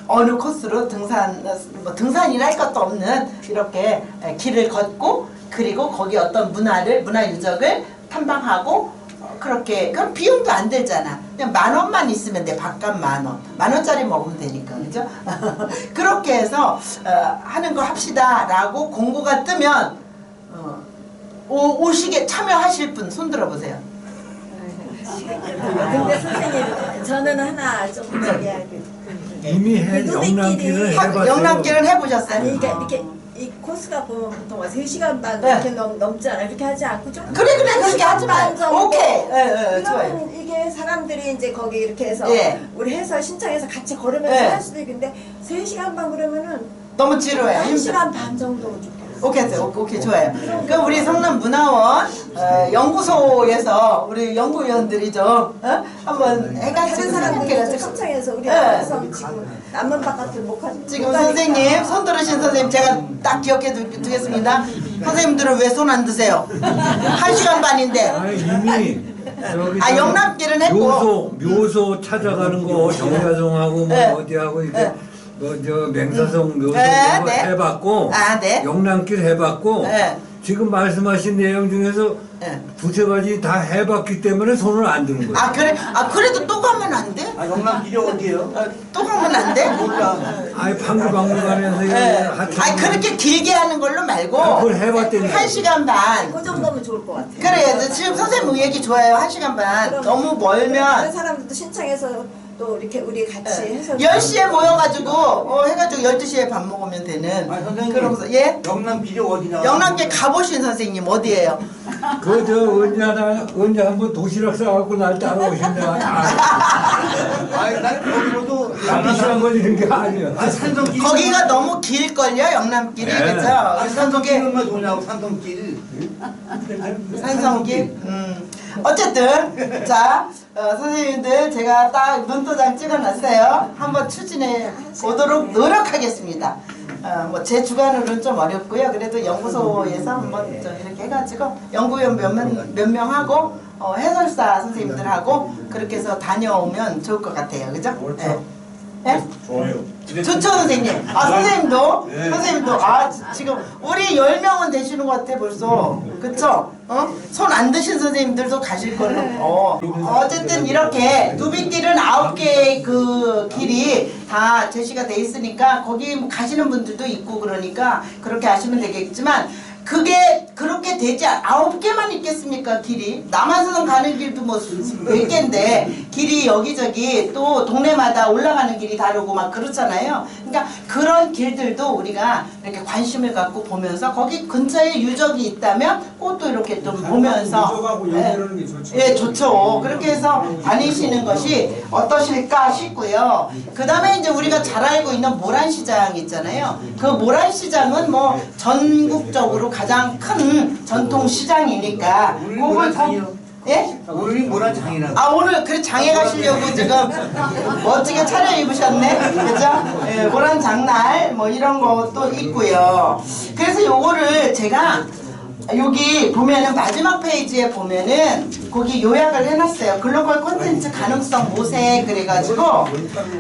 어느 코스로 등산이라 할 것도 없는 이렇게 길을 걷고 그리고 거기 어떤 문화 유적을 탐방하고 그렇게 그럼 비용도 안 들잖아. 그냥 10,000원만 있으면 돼. 밥값 10,000원. 10,000원짜리 먹으면 되니까, 그죠? 그렇게 해서 하는 거 합시다라고 공고가 뜨면 오시게 참여하실 분 손 들어보세요. 근데 선생님 저는 하나 좀 이미 영남길을 해봤어요. 영남길은 해보셨어요? 아니 이렇게 이 코스가 보면 보통 3시간 반 네. 이렇게 넘지 않아? 이렇게 하지 않고 좀 그래 그렇게 하지 마. 정도? 오케이. 좋아요. 그러면 이게 사람들이 이제 거기 이렇게 해서 예. 우리 해서 신청해서 같이 걸으면서 예. 할 수도 있는데 3시간 반 그러면은 너무 지루해. 1시간 반 정도 좋겠어요. 오케이 좋아요. 그럼 우리 성남문화원 연구소에서 우리 연구위원들이 좀 한번 해가지고 다른 사람들이 생각해가지고 신청해서 우리 네. 해서 지금 남문 바깥을 못 가니까 지금 선생님 손 들으신 선생님 제가 딱 기억해 두겠습니다. 선생님들은 왜 손 안 드세요? 1시간 반인데. 이미 저기 영남길은 했고 묘소 찾아가는 거 정자동하고 뭐 네. 어디하고 이렇게 네. 맹사성 묘소 네, 네. 해봤고 네. 영남길 해봤고 네. 지금 말씀하신 내용 중에서 네. 두세 가지 다 해봤기 때문에 손을 안 드는 거예요. 그래? 그래도 또 가면 안 돼? 영남길이 어디예요? 또 가면 안 돼? 몰라. 방구박물관에서 네. 하여튼 그렇게 길게 하는 걸로 말고 그걸 해봤더니 1시간 반. 그 정도면 좋을 것 같아요. 그래, 지금 선생님 얘기 좋아요. 1시간 반. 그럼 너무 다른 멀면 사람들도 신청해서 또 이렇게 우리 같이 해서 10시에 모여가지고 해가지고 12시에 밥 먹으면 되는. 선생님. 그러면서 예? 영남길이 어디냐? 영남길 가보신 선생님 어디예요? 언제 한번 도시락 싸갖고 날 따라오신다. 난 거기로도 비싼 거 이런 게 아니야. 산성길. 거기가 너무 길걸요, 영남길이. 네. 그죠? 그래서 산성길 그게 얼마 좋냐고 산성길. 산성길. 어쨌든 자 선생님들 제가 딱 눈도장 찍어놨어요. 한번 추진해 보도록 노력하겠습니다. 뭐 제 주관으로는 좀 어렵고요. 그래도 연구소에서 한번 좀 이렇게 해가지고 연구위원 몇 명하고 해설사 선생님들하고 그렇게 해서 다녀오면 좋을 것 같아요. 그죠? 네? 좋아요. 좋죠 선생님. 선생님도 네. 선생님도 지금 우리 10명은 되시는 것 같아 벌써. 그쵸? 손 안 드신 선생님들도 가실 걸로. 어쨌든 이렇게 누비길은 9개의 그 길이 다 제시가 돼 있으니까 거기 가시는 분들도 있고 그러니까 그렇게 하시면 되겠지만 그게 그렇게 되지 9개만 있겠습니까 길이? 남한산성 가는 길도 뭐 몇 개인데 길이 여기저기 또 동네마다 올라가는 길이 다르고 막 그렇잖아요. 그러니까 그런 길들도 우리가 이렇게 관심을 갖고 보면서 거기 근처에 유적이 있다면 그것도 이렇게 좀 보면서 유적하고 연결하는 게 좋죠. 예, 좋죠. 그렇게 해서 다니시는 것이 어떠실까 싶고요. 그 다음에 이제 우리가 잘 알고 있는 모란시장 있잖아요. 그 모란시장은 뭐 전국적으로 가장 큰 전통시장이니까 그걸 꼭 예? 우리 뭐라 장이라고. 오늘 그래 장에 가시려고 지금 멋지게 차려입으셨네. 그죠? 예, 모란 장날 뭐 이런 것도 있고요. 그래서 요거를 제가 여기 보면은 마지막 페이지에 보면은 거기 요약을 해놨어요. 글로벌 콘텐츠 가능성 모색 그래가지고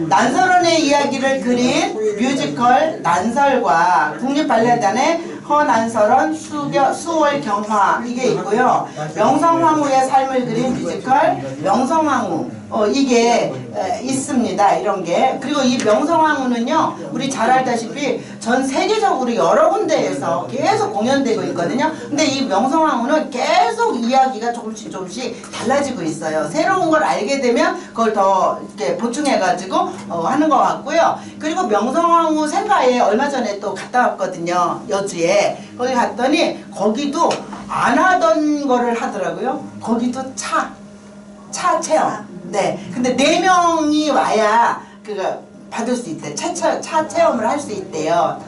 난설원의 이야기를 그린 뮤지컬 난설과 국립발레단의 허난설원 수월 경화 이게 있고요. 명성황후의 삶을 그린 뮤지컬 명성황후 이게 있습니다. 이런 게. 그리고 이 명성황후는요, 우리 잘 알다시피 전 세계적으로 여러 군데에서 계속 공연되고 있거든요. 근데 이 명성황후는 계속 이야기가 조금씩 달라지고 있어요. 새로운 걸 알게 되면 그걸 더 이렇게 보충해가지고 하는 것 같고요. 그리고 명성황후 생가에 얼마 전에 또 갔다 왔거든요. 여주에. 거기 갔더니 거기도 안 하던 거를 하더라고요. 거기도 차 체험. 네. 근데 4명이 와야 그거 받을 수 있대. 차 체험을 할 수 있대요.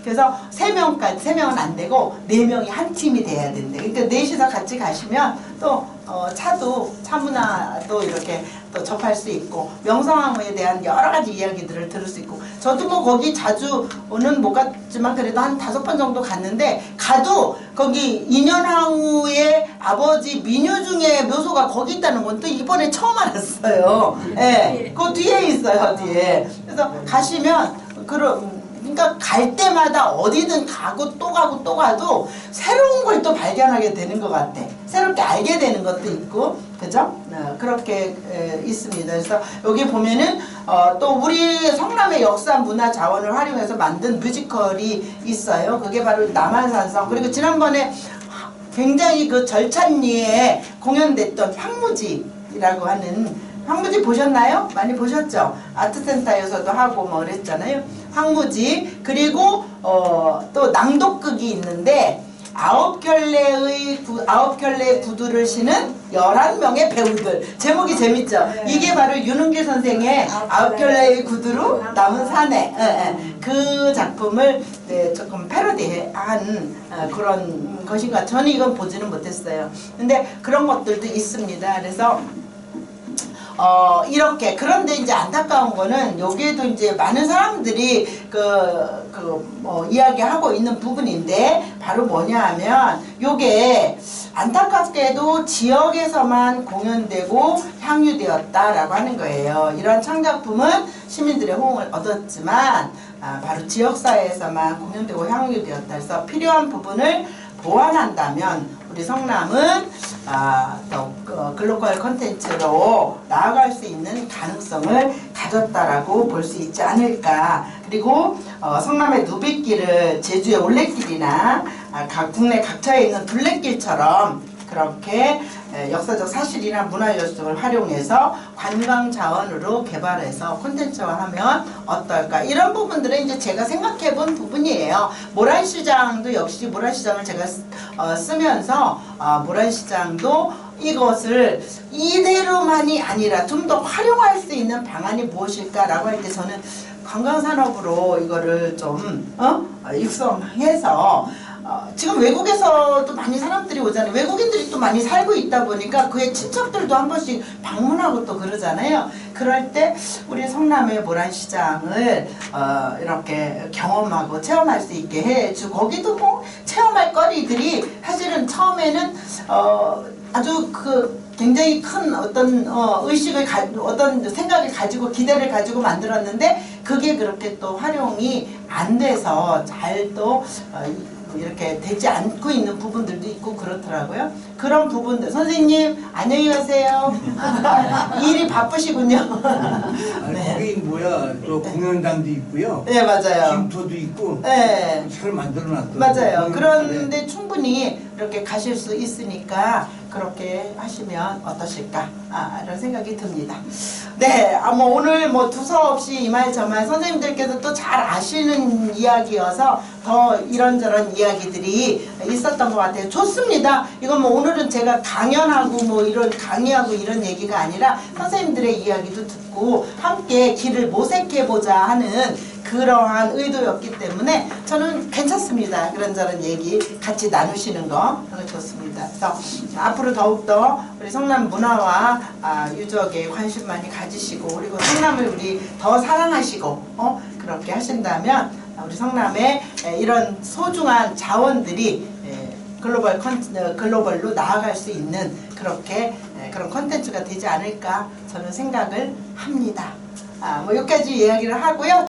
그래서 3명은 안 되고 4명이 한 팀이 돼야 된대. 그러니까 넷이서 같이 가시면 또 차 문화도 이렇게 또 접할 수 있고 명성황후에 대한 여러 가지 이야기들을 들을 수 있고 저도 뭐 거기 자주는 못 갔지만 그래도 한 5번 정도 갔는데 가도 거기 인현황후의 아버지 민유중의 묘소가 거기 있다는 건 또 이번에 처음 알았어요. 예, 그 뒤에 있어요, 뒤에. 그래서 가시면 그러니까 갈 때마다 어디든 가고 또 가고 또 가도 새로운 걸 또 발견하게 되는 것 같아. 새롭게 알게 되는 것도 있고, 그죠? 그렇게 있습니다. 그래서 여기 보면은 또 우리 성남의 역사 문화 자원을 활용해서 만든 뮤지컬이 있어요. 그게 바로 남한산성. 그리고 지난번에 굉장히 그 절찬리에 공연됐던 황무지라고 하는 황무지 보셨나요? 많이 보셨죠? 아트센터에서도 하고 뭐 그랬잖아요. 황무지. 그리고 또 낭독극이 있는데 9켤레의 구두를 신은 11명의 배우들. 제목이 재밌죠? 이게 바로 윤은길 선생의 9켤레의 구두로 남은 사내. 그 작품을 조금 패러디한 그런 것인가. 저는 이건 보지는 못했어요. 근데 그런 것들도 있습니다. 그래서 이렇게. 그런데 이제 안타까운 거는 여기에도 이제 많은 사람들이 이야기하고 있는 부분인데 바로 뭐냐 하면 요게 안타깝게도 지역에서만 공연되고 향유되었다라고 하는 거예요. 이러한 창작품은 시민들의 호응을 얻었지만 바로 지역사회에서만 공연되고 향유되었다. 그래서 필요한 부분을 보완한다면 우리 성남은 더 글로벌 콘텐츠로 나아갈 수 있는 가능성을 가졌다라고 볼 수 있지 않을까. 그리고 성남의 누비길을 제주의 올레길이나 국내 각처에 있는 둘레길처럼 그렇게 역사적 사실이나 문화 요소를 활용해서 관광 자원으로 개발해서 콘텐츠화하면 어떨까. 이런 부분들은 이제 제가 생각해 본 부분이에요. 모란시장도 역시 모란시장을 제가 쓰면서 모란시장도 이것을 이대로만이 아니라 좀 더 활용할 수 있는 방안이 무엇일까라고 할 때 저는 관광산업으로 이거를 좀 육성해서 지금 외국에서도 많이 사람들이 오잖아요. 외국인들이 또 많이 살고 있다 보니까 그의 친척들도 한 번씩 방문하고 또 그러잖아요. 그럴 때 우리 성남의 모란시장을 이렇게 경험하고 체험할 수 있게 해주고 거기도 뭐 체험할 거리들이 사실은 처음에는 아주 굉장히 큰 어떤 어떤 생각을 가지고 기대를 가지고 만들었는데 그게 그렇게 또 활용이 안 돼서 잘 또 이렇게 되지 않고 있는 부분들도 있고 그렇더라고요. 그런 부분들. 선생님 안녕히 가세요. 일이 바쁘시군요. 네. 거기 뭐야 또 공연장도 있고요. 네, 맞아요. 쉼터도 있고. 네. 잘 만들어놨더라고요. 맞아요. 그런데 충분히 이렇게 가실 수 있으니까 그렇게 하시면 어떠실까 이런 생각이 듭니다. 네, 뭐 오늘 뭐 두서없이 이말저말 선생님들께서 또 잘 아시는 이야기여서 더 이런저런 이야기들이 있었던 것 같아요. 좋습니다. 이건 뭐 오늘은 제가 강연하고 뭐 이런 강의하고 이런 얘기가 아니라 선생님들의 이야기도 듣고 함께 길을 모색해보자 하는 그러한 의도였기 때문에 저는 괜찮습니다. 그런저런 얘기 같이 나누시는 거 좋습니다. 그래서 앞으로 더욱더 우리 성남 문화와 유적에 관심 많이 가지시고 그리고 성남을 우리 더 사랑하시고 그렇게 하신다면 우리 성남의 이런 소중한 자원들이 글로벌로 나아갈 수 있는 그런 콘텐츠가 되지 않을까 저는 생각을 합니다. 뭐 여기까지 이야기를 하고요.